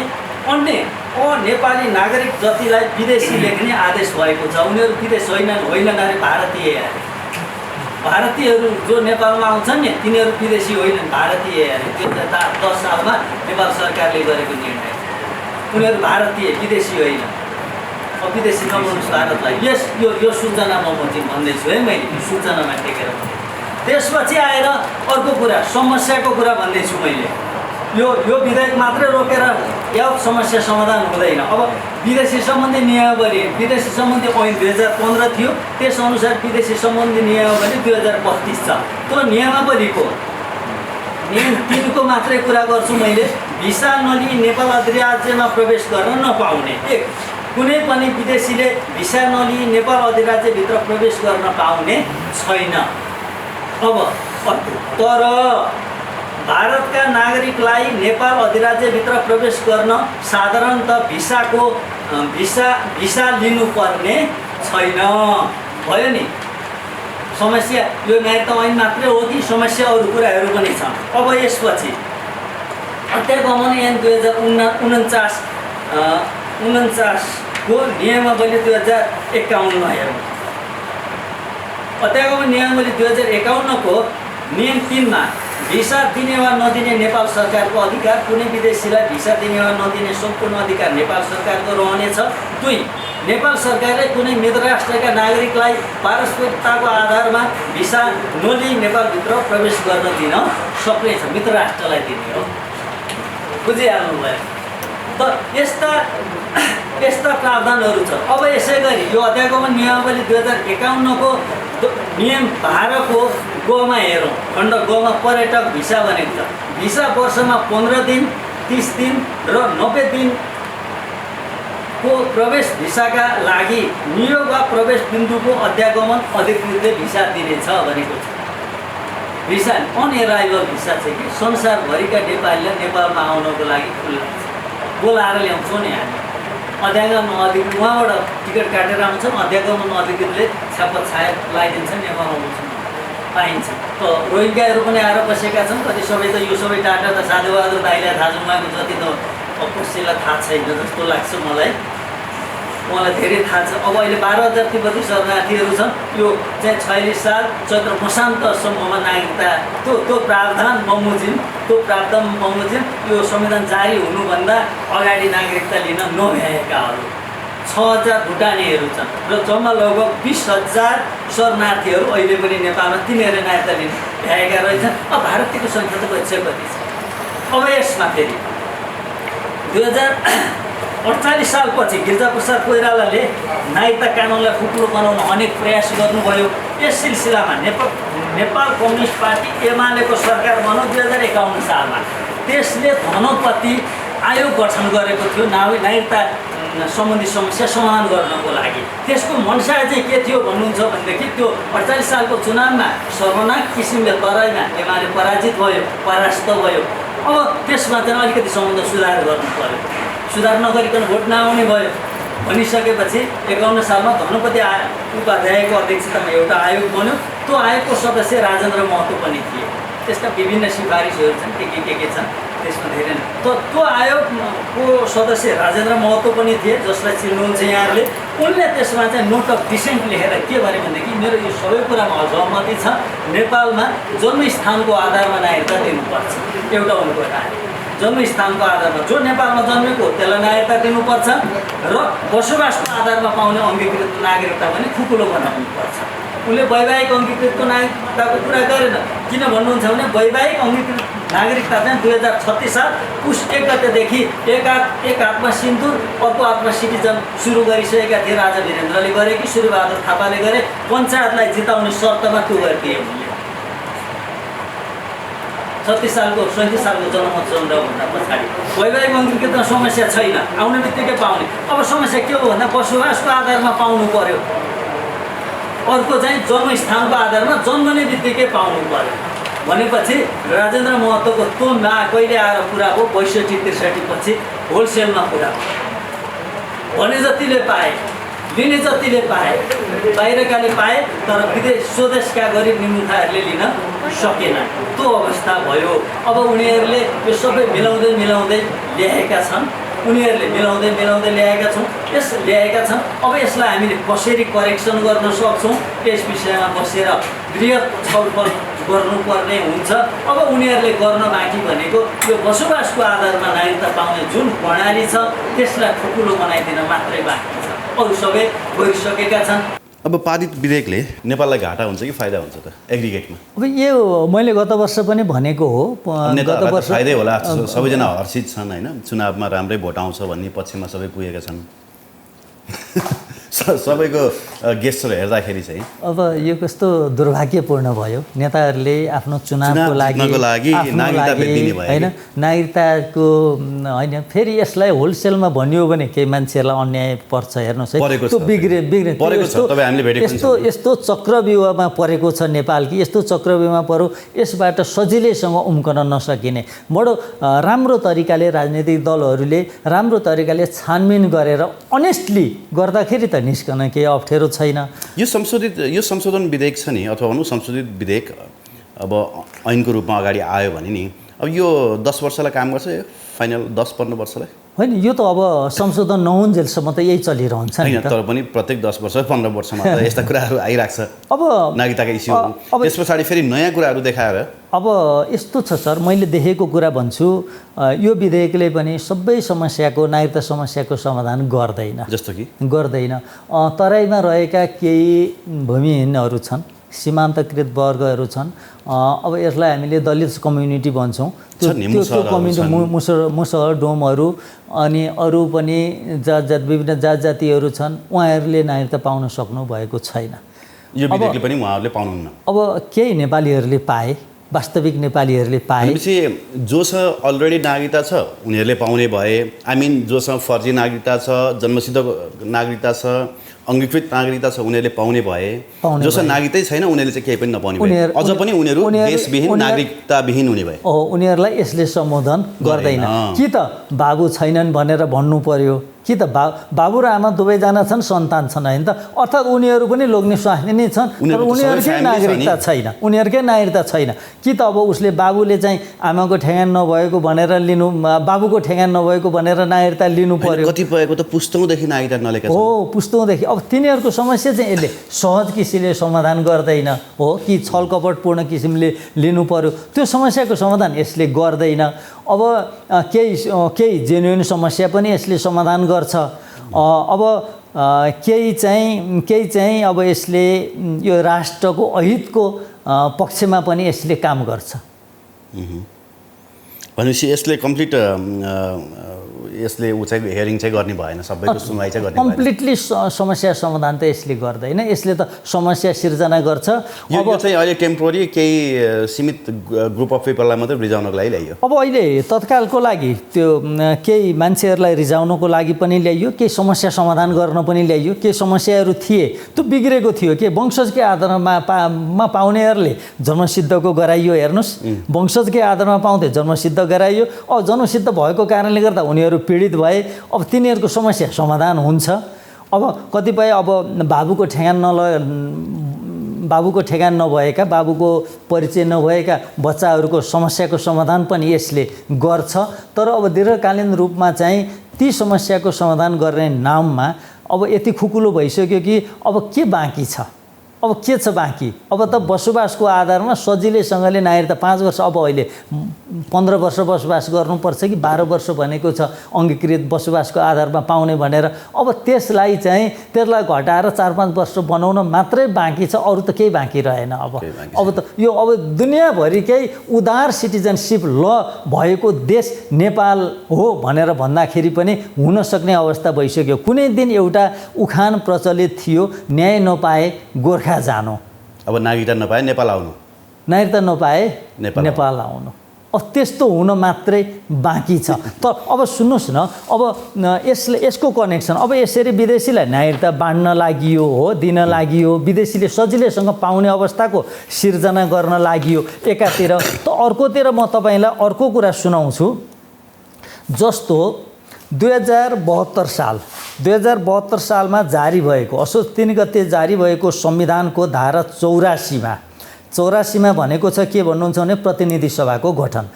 नेपाली नागरिक जतिलाई विदेशी लेख्ने आदेश भएको छ। उनीहरू विदेश होइनन् अरे भारतीय। भारतीयहरू जो नेपालमा आउँछन् नि तिनीहरू विदेशी होइनन्, भारतीय अरे। 2010 सालमा नेपाल सरकारले गरेको निर्णय। उनीहरू भारतीय, विदेशी होइन। विदेशी नबोल्नुहोस् भारतलाई। यो सूचना म भन्दैछु है, मैले यो सूचनामा टेकेर। त्यसपछि आएर अर्को कुरा, समस्याको कुरा भन्दैछु मैले। यो विधेयक मात्रै रोकेर यो समस्या समाधान हुँदैन। अब विदेशी सम्बन्धी नियमावली, विदेशी सम्बन्धी ऐन 2015 थियो, त्यसअनुसार विदेशी सम्बन्धी नियमावली 2032 छ। त्यो नियमावलीको नियम 3 को मात्रै कुरा गर्छु मैले। भिसा नलिई नेपाल अधिराज्यमा प्रवेश गर्न नपाउने। कुनै पनि विदेशीले भिसा नलिई नेपाल अधिराज्यभित्र प्रवेश गर्न पाउने छैन। अब तर भारतका नागरिकलाई नेपाल अधिराज्यभित्र प्रवेश गर्न साधारणतः भिसा लिनुपर्ने छैन। भयो नि समस्या। यो नागरिकता ऐन मात्रै हो कि समस्या अरू कुराहरू पनि छन्। अब यसपछि अध्यागमन ऐन 2049 को नियमावली 2051 हेरौँ। अध्यागमन नियमावली 2051 को नियम 3 मा भिसा दिने वा नदिने नेपाल सरकारको अधिकार, कुनै विदेशीलाई भिसा दिने वा नदिने सम्पूर्ण अधिकार नेपाल सरकारको रहनेछ। 2 नेपाल सरकारले कुनै मित्र राष्ट्रका नागरिकलाई पारस्परिकताको आधारमा भिसा नलिई नेपालभित्र प्रवेश गर्न दिन सक्नेछ। मित्र राष्ट्रलाई दिने हो, बुझिहाल्नुभयो। त यस्ता प्रावधानहरू छ। अब यसै गरी यो अध्यागमन नियमावली 2051 को नियम 12 को गमा हेरौँ। खण्ड गमा पर्यटक भिसा भनेको छ। भिसा वर्षमा 15 दिन, 30 दिन र 90 दिन को प्रवेश भिसाका लागि नियोग वा प्रवेश बिन्दुको अध्यागमन अधिकृतले भिसा दिनेछ भनेको छ। भिसा अनएराइभल भिसा चाहिँ कि संसारभरिका नेपालीलाई नेपालमा आउनको लागि खुल्ला छ। बोलाएर ल्याउँछौँ नि हामी। अध्यागमन अधिकृत उहाँबाट टिकट काटेर आउँछौँ, अध्यागमन अधिकृतले छापा छाया लगाइदिन्छन्, नेपालमा आउँछन्, पाइन्छ। त रोहिङ्गाहरू पनि आएर बसेका छन्। कति सबै त यो सबै डाटा त साधुबहादुर दाइलाई थाहा छ, उहाँको जति त कसैलाई थाहा छैन जस्तो लाग्छ मलाई। उहाँलाई धेरै थाहा छ। अब अहिले 12,000 तिब्बती शरणार्थीहरू छन्। यो चाहिँ 46 साल चैत्र मसान्तसम्ममा नागरिकता त्यो प्रावधान बमोजिम यो संविधान जारी हुनुभन्दा अगाडि नागरिकता लिन नभ्याएकाहरू 6,000 भुटानीहरू छन् र जम्मा लगभग 20,000 शरणार्थीहरू अहिले पनि नेपालमा तिनीहरू नागरिकता लिन भ्याएका रहेछन्। अब भारतीयको सङ्ख्या त कति छ? अब यसमा फेरि 2000 48 सालपछि गिरिजाप्रसाद कोइरालाले नागरिकता कानुनलाई खुकुलो बनाउन अनेक प्रयास गर्नुभयो। यस सिलसिलामा नेपाल कम्युनिस्ट पार्टी एमालेको सरकार बन्यो 2051 सालमा। त्यसले धनोत्पत्ति आयोग गठन गरेको थियो नागरिकता सम्बन्धी समस्या समाधान गर्नको लागि। त्यसको मनसा चाहिँ के थियो भन्नुहुन्छ भनेदेखि त्यो 48 सालको चुनावमा सर्वनाक किसिमले तराईमा एमाले पराजित भयो, परास्त भयो। अब त्यसमा चाहिँ अलिकति सम्बन्ध सुधार गर्नु पर्यो। सुधार नगरिकन भोट नआउने भयो भनिसकेपछि 51 सालमा धनोपति उपाध्यायको अध्यक्षतामा एउटा आयोग बन्यो। त्यो आयोगको सदस्य राजेन्द्र महतो पनि थिए। त्यसका विभिन्न सिफारिसहरू छन्, के छन् त्यसमा धेरै नै। त्यो आयोगको सदस्य राजेन्द्र महतो पनि थिए, जसलाई चिन्नुहुन्छ यहाँहरूले। उनले त्यसमा चाहिँ नोट अफ डिसेन्ट लेखेर के भने भनेदेखि मेरो यो सबै कुरामा सहमति छ, नेपालमा जन्मस्थानको आधारमा नागरिकता दिनुपर्छ। एउटा उनको राय जन्मस्थानको आधारमा जो नेपालमा जन्मेको हो त्यसलाई नागरिकता दिनुपर्छ र बसोबासको आधारमा पाउने अङ्गीकृत नागरिकता पनि खुकुलो बनाउनुपर्छ। उनले वैवाहिक अङ्गीकृतको नागरिकताको कुरा गरेन। किन भन्नुहुन्छ भने वैवाहिक अङ्गीकृत नागरिकता चाहिँ 2036 साल पुस 1 गतेदेखि एक हातमा सिन्दुर अर्को हातमा सिटिजन सुरु गरिसकेका थिए। राजा वीरेन्द्रले गरे कि सूर्यबहादुर थापाले गरे, पञ्चायतलाई जिताउने शर्तमा त्यो गरिदिए उनले। 37 सालको 37 सालको जनमतभन्दा पछाडि वैवाहिक अङ्गीकृतमा समस्या छैन, आउने बित्तिकै पाउने। अब समस्या के हो भन्दा बसोबासको आधारमा पाउनु पर्यो। अर्को चाहिँ जन्मस्थानको आधारमा जन्मने बित्तिकै पाउनु पर्यो भनेपछि राजेन्द्र महतोको त्यो कहिले आएर पुरा हो 62-63 पछि होलसेलमा पुरा भने जतिले पाए, लिने जतिले पाए, बाहिरकाले पाए, तर विदेश स्वदेशका गरिब निमुखाहरूले लिन सकेन। त्यो अवस्था भयो। अब उनीहरूले यो सबै मिलाउँदै ल्याएका छन्। उनीहरूले मिलाउँदै ल्याएका छन्। अब यसलाई हामीले कसरी करेक्सन गर्न सक्छौँ यस विषयमा बसेर बृहत छलफल गर्नुपर्ने हुन्छ। अब उनीहरूले गर्न बाँकी भनेको यो बसोबासको आधारमा नागरिकता पाउने जुन प्रणाली छ त्यसलाई ठुकुलो बनाइदिन मात्रै बाँकी छ। अरू सबै गइसकेका छन्। अब पारित विधेयकले नेपाललाई घाटा हुन्छ कि फाइदा हुन्छ त एग्रिगेटमा? अब यो मैले गत वर्ष पनि भनेको हो। गत वर्ष फाइदै होला, सबैजना हर्षित छन् होइन, चुनावमा राम्रै भोट आउँछ भन्ने पक्षमा सबै पुगेका छन्। सबैको गेस्चर हेर्दाखेरि चाहिँ अब यो कस्तो दुर्भाग्यपूर्ण भयो। नेताहरूले आफ्नो चुनावको लागि होइन नागरिकताको होइन, फेरि यसलाई होलसेलमा भनियो भने केही मान्छेहरूलाई अन्याय पर्छ। हेर्नुहोस् है, त्यो बिग्रे यस्तो चक्रव्यूहमा परेको छ नेपाल कि यस्तो चक्रव्यूहमा पर्यो यसबाट सजिलैसँग उम्कन नसकिने। बडो राम्रो तरिकाले राजनीतिक दलहरूले राम्रो तरिकाले छानबिन गरेर अनेस्टली गर्दाखेरि त निस्कन केही अप्ठ्यारो छैन। यो संशोधन विधेयक छ नि, अथवा भनौँ संशोधित विधेयक अब ऐनको रूपमा अगाडि आयो भने नि अब यो 10 वर्षलाई काम गर्छ, यो फाइनल 10-15 वर्षलाई होइन। यो त अब संशोधन नहुन्जेलसम्म त यही चलिरहन्छ नि। तर पनि प्रत्येक 10 वर्ष 15 वर्षमा त यस्ता कुराहरू आइरहेको छ। अब नागरिकताका इस्युहरू त्यस पछाडि फेरि नयाँ कुराहरू देखाएर अब यस्तो छ सर, मैले देखेको कुरा भन्छु, यो विधेयकले पनि सबै समस्याको नागरिकता समस्याको समाधान गर्दैन। जस्तो कि गर्दैन। तराईमा रहेका केही भूमिहीनहरू छन्, सीमान्तकृत वर्गहरू छन्। अब यसलाई हामीले दलित कम्युनिटी भन्छौँ। त्यो कम्युनिटी मुसहर डोमहरू अनि अरू पनि विभिन्न जातिहरू छन्। उहाँहरूले नागरिकता पाउन सक्नु भएको छैन। यो विधेयकले पनि उहाँहरूले पाउनुहुन्न। अब केही नेपालीहरूले पाए, वास्तविक नेपालीहरूले पाए। भनेपछि जोसँग अलरेडी नागरिकता छ उनीहरूले पाउने भए, जोसँग फर्जी नागरिकता छ, जन्मसिद्ध नागरिकता छ, अङ्गीकृत नागरिकता छ उनीहरूले पाउने भए, जोसँग नागरिकतै छैन उनीहरूले चाहिँ केही पनि नपाउने भए, अझ पनि उनीहरू देशविहीन नागरिकताविहीन हुने भए। उनीहरूलाई यसले सम्बोधन गर्दैन। कि त बाबु छैनन् भनेर भन्नु पर्यो, कि त बाबु र आमा दुवैजना छन्, सन्तान छन् होइन त, अर्थात् उनीहरू पनि लोग्ने स्वास्नी नै छन् तर उनीहरूकै नागरिकता छैन, उनीहरूकै नागरिकता छैन। कि त अब उसले बाबुले चाहिँ आमाको ठेगान नभएको भनेर लिनु, बाबुको ठेगान नभएको भनेर नागरिकता लिनु पर्यो। कतिपयको त पुस्तौँदेखि नागरिकता नलेखेको हो, पुस्तौँदेखि। अब तिनीहरूको समस्या चाहिँ यसले सहज किसिमले समाधान गर्दैन हो कि छलकपटपूर्ण किसिमले लिनु पर्यो, त्यो समस्याको समाधान यसले गर्दैन। अब केही जेन्युन समस्या पनि यसले समाधान गर्छ। अब केही चाहिँ अब यसले यो राष्ट्रको अहितको पक्षमा पनि यसले काम गर्छ। भनेपछि यसले कम्प्लिट यसले ऊ चाहिँ हेयरिङ चाहिँ गर्ने भएन, सबैको सुनवाई चाहिँ गर्ने भएन। कम्प्लिटली समस्या समाधान त यसले गर्दैन, यसले त समस्या सिर्जना गर्छ। यो चाहिँ अहिले टेम्पोररी केही सीमित ग्रुप अफ पिपललाई मात्रै रिजाउनको लागि ल्याइयो। अब अहिले तत्कालको लागि त्यो केही मान्छेहरूलाई रिजाउनको लागि पनि ल्याइयो, केही समस्या समाधान गर्न पनि ल्याइयो। केही समस्याहरू थिए त्यो बिग्रेको थियो के वंशजकै आधारमा पाउनेहरूले जन्मसिद्धको गराइयो। हेर्नुहोस्, वंशजकै आधारमा पाउँथे, जन्मसिद्ध गराइयो। अब जन्मसिद्ध भएको कारणले गर्दा उनीहरू पीडित भए। अब तिनीहरूको समस्या समाधान हुन्छ। अब कतिपय अब बाबुको ठेगान नभएका, बाबुको परिचय नभएका बच्चाहरूको समस्याको समाधान पनि यसले गर्छ। तर अब दीर्घकालीन रूपमा चाहिँ ती समस्याको समाधान गर्ने नाममा अब यति खुकुलो भइसक्यो कि अब के बाँकी छ? अब के छ बाँकी? अब त बसोबासको आधारमा सजिलैसँगले नागरिकता 5 वर्ष, अब अहिले 15 वर्ष बसोबास गर्नुपर्छ कि 12 वर्ष भनेको छ अङ्गीकृत बसोबासको आधारमा पाउने भनेर। अब त्यसलाई घटाएर 4-5 वर्ष बनाउन मात्रै बाँकी छ, अरू त केही बाँकी रहेन। अब त यो अब दुनियाँभरिकै उदार सिटिजनसिप ल भएको देश नेपाल हो भनेर भन्दाखेरि पनि हुन सक्ने अवस्था भइसक्यो। कुनै दिन एउटा उखान प्रचलित थियो, न्याय नपाए गोर्खा जानु, अब नागरिकता नपाए नेपाल आउनु, नागरिकता नपाए नेपाल आउनु। अब त्यस्तो हुन मात्रै बाँकी छ। तर अब सुन्नुहोस् न, अब यसको कनेक्सन अब यसरी विदेशीलाई नागरिकता बाँड्न लागि हो, दिन लागि हो, विदेशीले सजिलैसँग पाउने अवस्थाको सिर्जना गर्न लागि हो एकातिर। त अर्कोतिर म तपाईँलाई अर्को कुरा सुनाउँछु। जस्तो 2072 सालमा जारी भएको, असोज 3 गते जारी भएको संविधानको धारा 84मा भनेको छ के भन्नुहुन्छ भने प्रतिनिधि सभाको गठन।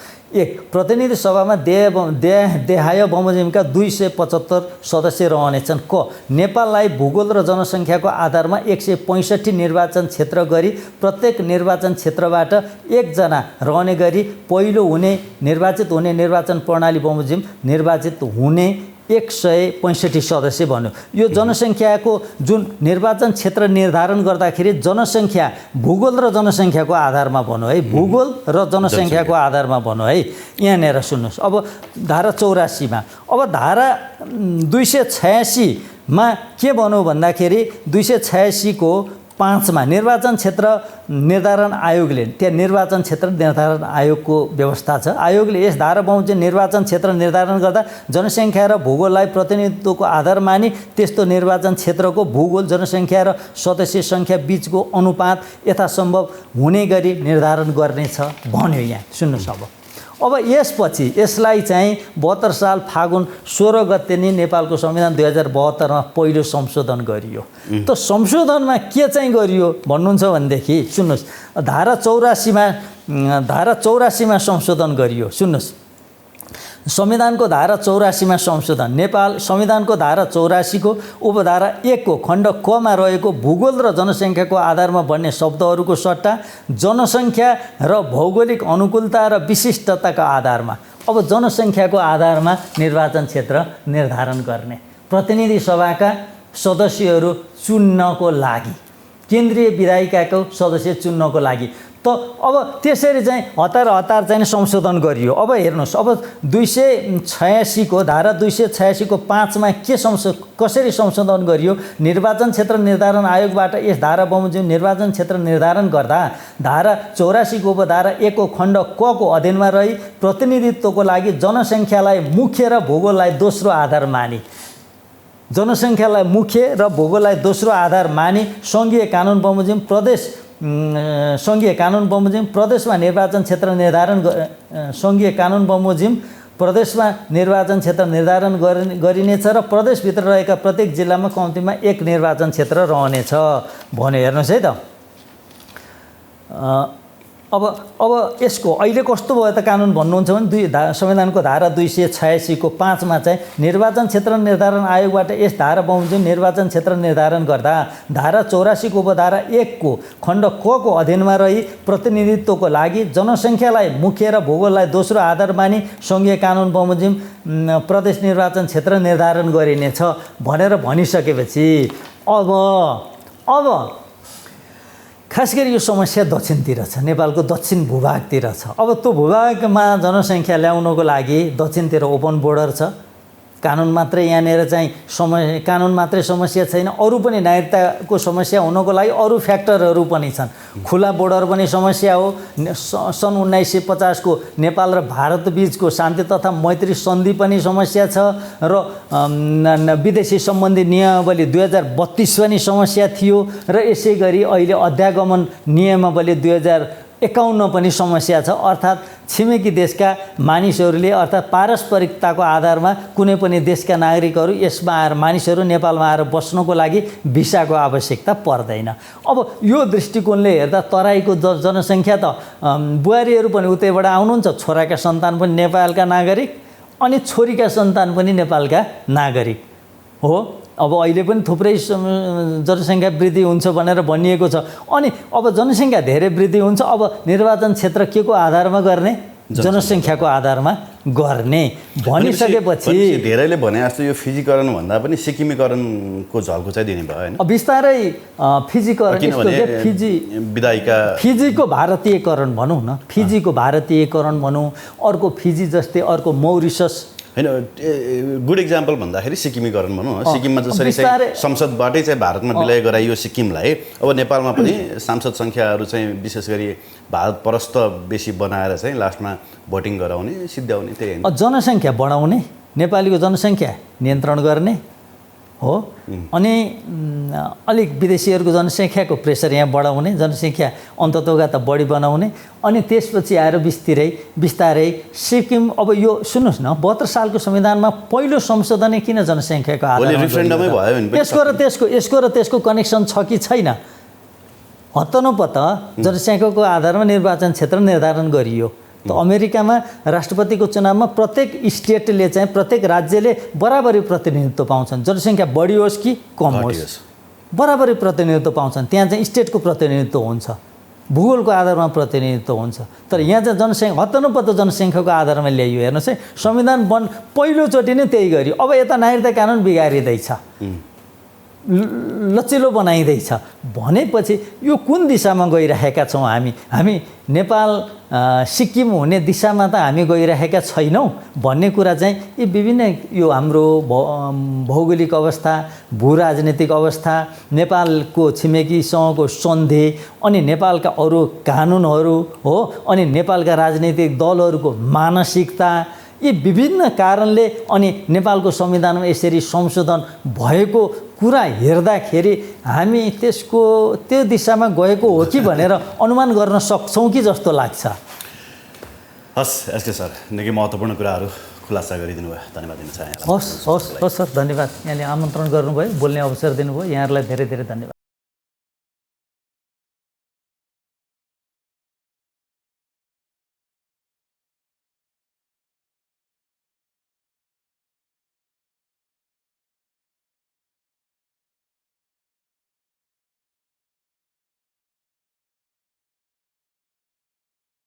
प्रतिनिधि सभामा देहाय बमोजिमका 275 सदस्य रहनेछन्। नेपाललाई भूगोल र जनसङ्ख्याको आधारमा 165 निर्वाचन क्षेत्र गरी प्रत्येक निर्वाचन क्षेत्रबाट 1 जना रहने गरी पहिलो निर्वाचित हुने निर्वाचन प्रणाली बमोजिम निर्वाचित हुने 165 सदस्य भन्यो। यो जनसङ्ख्याको जुन निर्वाचन क्षेत्र निर्धारण गर्दाखेरि जनसङ्ख्या भूगोल र जनसङ्ख्याको आधारमा भन्यो है, भूगोल र जनसङ्ख्याको आधारमा भन्यो है। यहाँनिर सुन्नुहोस्, अब धारा 84मा, अब धारा 286मा के भन्यो भन्दाखेरि 286 को 5 मा निर्वाचन क्षेत्र निर्धारण आयोगले, त्यहाँ निर्वाचन क्षेत्र निर्धारण आयोगको व्यवस्था छ। आयोगले यस धारा बमोजिम निर्वाचन क्षेत्र निर्धारण गर्दा जनसङ्ख्या र भूगोललाई प्रतिनिधित्वको आधार मानी त्यस्तो निर्वाचन क्षेत्रको भूगोल, जनसङ्ख्या र सदस्य सङ्ख्या बीचको अनुपात यथासम्भव हुने गरी निर्धारण गर्नेछ भन्यो। यहाँ सुन्नुहोस्, अब यसपछि यसलाई चाहिँ 72 साल फागुन 16 गते नि नेपालको संविधान 2072मा पहिलो संशोधन गरियो। त संशोधनमा के चाहिँ गरियो भन्नुहुन्छ भनेदेखि सुन्नुहोस्, धारा 84मा संशोधन गरियो। सुन्नुहोस्, संविधानको धारा 84मा संशोधन। नेपाल संविधानको धारा 84 को उपधारा 1 को खण्ड क मा रहेको भूगोल र जनसङ्ख्याको आधारमा बन्ने शब्दहरूको सट्टा जनसङ्ख्या र भौगोलिक अनुकूलता र विशिष्टताका आधारमा, अब जनसङ्ख्याको आधारमा निर्वाचन क्षेत्र निर्धारण गर्ने, प्रतिनिधि सभाका सदस्यहरू चुन्नको लागि, केन्द्रीय विधायिकाको सदस्य चुन्नको लागि। त अब त्यसरी चाहिँ हतार चाहिँ संशोधन गरियो। अब हेर्नुहोस्, अब 286 को धारा 286 को 5 मा कसरी संशोधन गरियो? निर्वाचन क्षेत्र निर्धारण आयोगबाट यस धारा बमोजिम निर्वाचन क्षेत्र निर्धारण गर्दा धारा 84 को उपधारा 1 को खण्ड क को अधीनमा रही प्रतिनिधित्वको लागि जनसङ्ख्यालाई मुख्य र भूगोललाई दोस्रो आधार मानी, जनसङ्ख्यालाई मुख्य र भूगोललाई दोस्रो आधार मानी सङ्घीय कानुन बमोजिम प्रदेशमा निर्वाचन क्षेत्र निर्धारण सङ्घीय कानुन बमोजिम प्रदेशमा निर्वाचन क्षेत्र निर्धारण गरिनेछ र प्रदेशभित्र रहेका प्रत्येक जिल्लामा कम्तीमा 1 निर्वाचन क्षेत्र रहनेछ भन्यो। हेर्नुहोस् है त, अब यसको अहिले कस्तो भयो त कानुन भन्नुहुन्छ भने संविधानको धारा 286 को 5 मा चाहिँ निर्वाचन क्षेत्र निर्धारण आयोगबाट यस धारा बमोजिम निर्वाचन क्षेत्र निर्धारण गर्दा धारा 84 को उपधारा 1 को खण्ड क को अधीनमा रही प्रतिनिधित्वको लागि जनसङ्ख्यालाई मुख्य र भूगोललाई दोस्रो आधार मानी सङ्घीय कानुन बमोजिम प्रदेश निर्वाचन क्षेत्र निर्धारण गरिनेछ भनेर भनिसकेपछि अब खास गरी यो समस्या दक्षिणतिर छ, नेपालको दक्षिण भूभागतिर छ। अब त्यो भूभागमा जनसङ्ख्या ल्याउनको लागि दक्षिणतिर ओपन बोर्डर छ, कानुन मात्रै यहाँनिर चाहिँ कानुन मात्रै समस्या छैन, अरू पनि नागरिकताको समस्या हुनको लागि अरू फ्याक्टरहरू पनि छन्। खुला बोर्डर पनि समस्या हो। सन् 1950 को नेपाल र भारत बीचको शान्ति तथा मैत्री सन्धि पनि समस्या छ र विदेशी सम्बन्धी नियमावली 2032 पनि समस्या थियो र यसै गरी अहिले अध्यागमन नियमावली 2051 पनि समस्या छ। अर्थात् छिमेकी देशका मानिसहरूले अर्थात् पारस्परिकताको आधारमा कुनै पनि देशका नागरिकहरू यसमा आएर मानिसहरू नेपालमा आएर बस्नको लागि भिसाको आवश्यकता पर्दैन। अब यो दृष्टिकोणले हेर्दा तराईको जनसङ्ख्या त बुहारीहरू पनि उतैबाट आउनुहुन्छ, छोराका सन्तान पनि नेपालका नागरिक अनि छोरीका सन्तान पनि नेपालका नागरिक हो। अब अहिले पनि थुप्रै जनसङ्ख्या वृद्धि हुन्छ भनेर भनिएको छ। अनि अब जनसङ्ख्या धेरै वृद्धि हुन्छ, अब निर्वाचन क्षेत्र के को आधारमा गर्ने? जनसङ्ख्याको आधारमा गर्ने भनिसकेपछि धेरैले भने जस्तो यो फिजिकरण भन्दा पनि सिक्किमीकरणको झल्को चाहिँ दिने भयो हैन? बिस्तारै फिजिकरण फिजीको भारतीयकरण भनौँ न, फिजीको भारतीयकरण भनौँ, अर्को फिजी जस्तै अर्को मौरिसस हैन। गुड इक्जाम्पल भन्दाखेरि सिक्किमीकरण भनौँ। सिक्किममा जसरी चाहिँ संसदबाटै चाहिँ भारतमा विलय गराइयो सिक्किमलाई, अब नेपालमा पनि सांसद सङ्ख्याहरू चाहिँ विशेष गरी भारत परस्त बेसी बनाएर चाहिँ लास्टमा भोटिङ गराउने सिद्ध्याउने त्यही हैन। जनसङ्ख्या बढाउने, नेपालीको जनसङ्ख्या नियन्त्रण गर्ने हो। अनि अलिक विदेशीहरूको जनसङ्ख्याको प्रेसर यहाँ बढाउने, जनसङ्ख्या अन्ततोगत बढी बनाउने, अनि त्यसपछि आएर बिस्तारै सिक्किम। अब यो सुन्नुहोस् न, 72 सालको संविधानमा पहिलो संशोधनै किन जनसङ्ख्याको आधारमा? यसको र त्यसको कनेक्सन छ कि छैन? हत्तनपत्त जनसङ्ख्याको आधारमा निर्वाचन क्षेत्र निर्धारण गरियो। त अमेरिकामा राष्ट्रपतिको चुनावमा प्रत्येक स्टेटले चाहिँ प्रत्येक राज्यले बराबरी प्रतिनिधित्व पाउँछन्, जनसङ्ख्या बढी होस् कि कम होस् बराबरी प्रतिनिधित्व पाउँछन्। त्यहाँ चाहिँ स्टेटको प्रतिनिधित्व हुन्छ, भूगोलको आधारमा प्रतिनिधित्व हुन्छ। तर यहाँ चाहिँ जनसङ्ख्या हत्तनपत्त जनसङ्ख्याको आधारमा ल्याइयो। हेर्नुहोस् है, संविधान पहिलोचोटि नै त्यही गरी। अब यता नागरिकता कानुन बिगारिँदैछ, लचिलो बनाइँदैछ भनेपछि यो कुन दिशामा गइरहेका छौँ हामी नेपाल सिक्किम हुने दिशामा त हामी गइरहेका छैनौँ भन्ने कुरा चाहिँ यी विभिन्न यो हाम्रो भौगोलिक अवस्था, भू राजनीतिक अवस्था, नेपालको छिमेकीसँगको सन्धि, अनि नेपालका अरू कानुनहरू हो, अनि नेपालका राजनीतिक दलहरूको मानसिकता, यी विभिन्न कारणले अनि नेपालको संविधानमा यसरी संशोधन भएको कुरा हेर्दाखेरि हामी त्यो दिशामा गएको हो कि भनेर अनुमान गर्न सक्छौँ कि जस्तो लाग्छ। हस् एसके सर, निकै महत्त्वपूर्ण कुराहरू खुलासा गरिदिनु भयो, धन्यवाद दिन चाहे। हस् सर, धन्यवाद। यहाँले आमन्त्रण गर्नुभयो, बोल्ने अवसर दिनुभयो, यहाँहरूलाई धेरै धेरै धन्यवाद।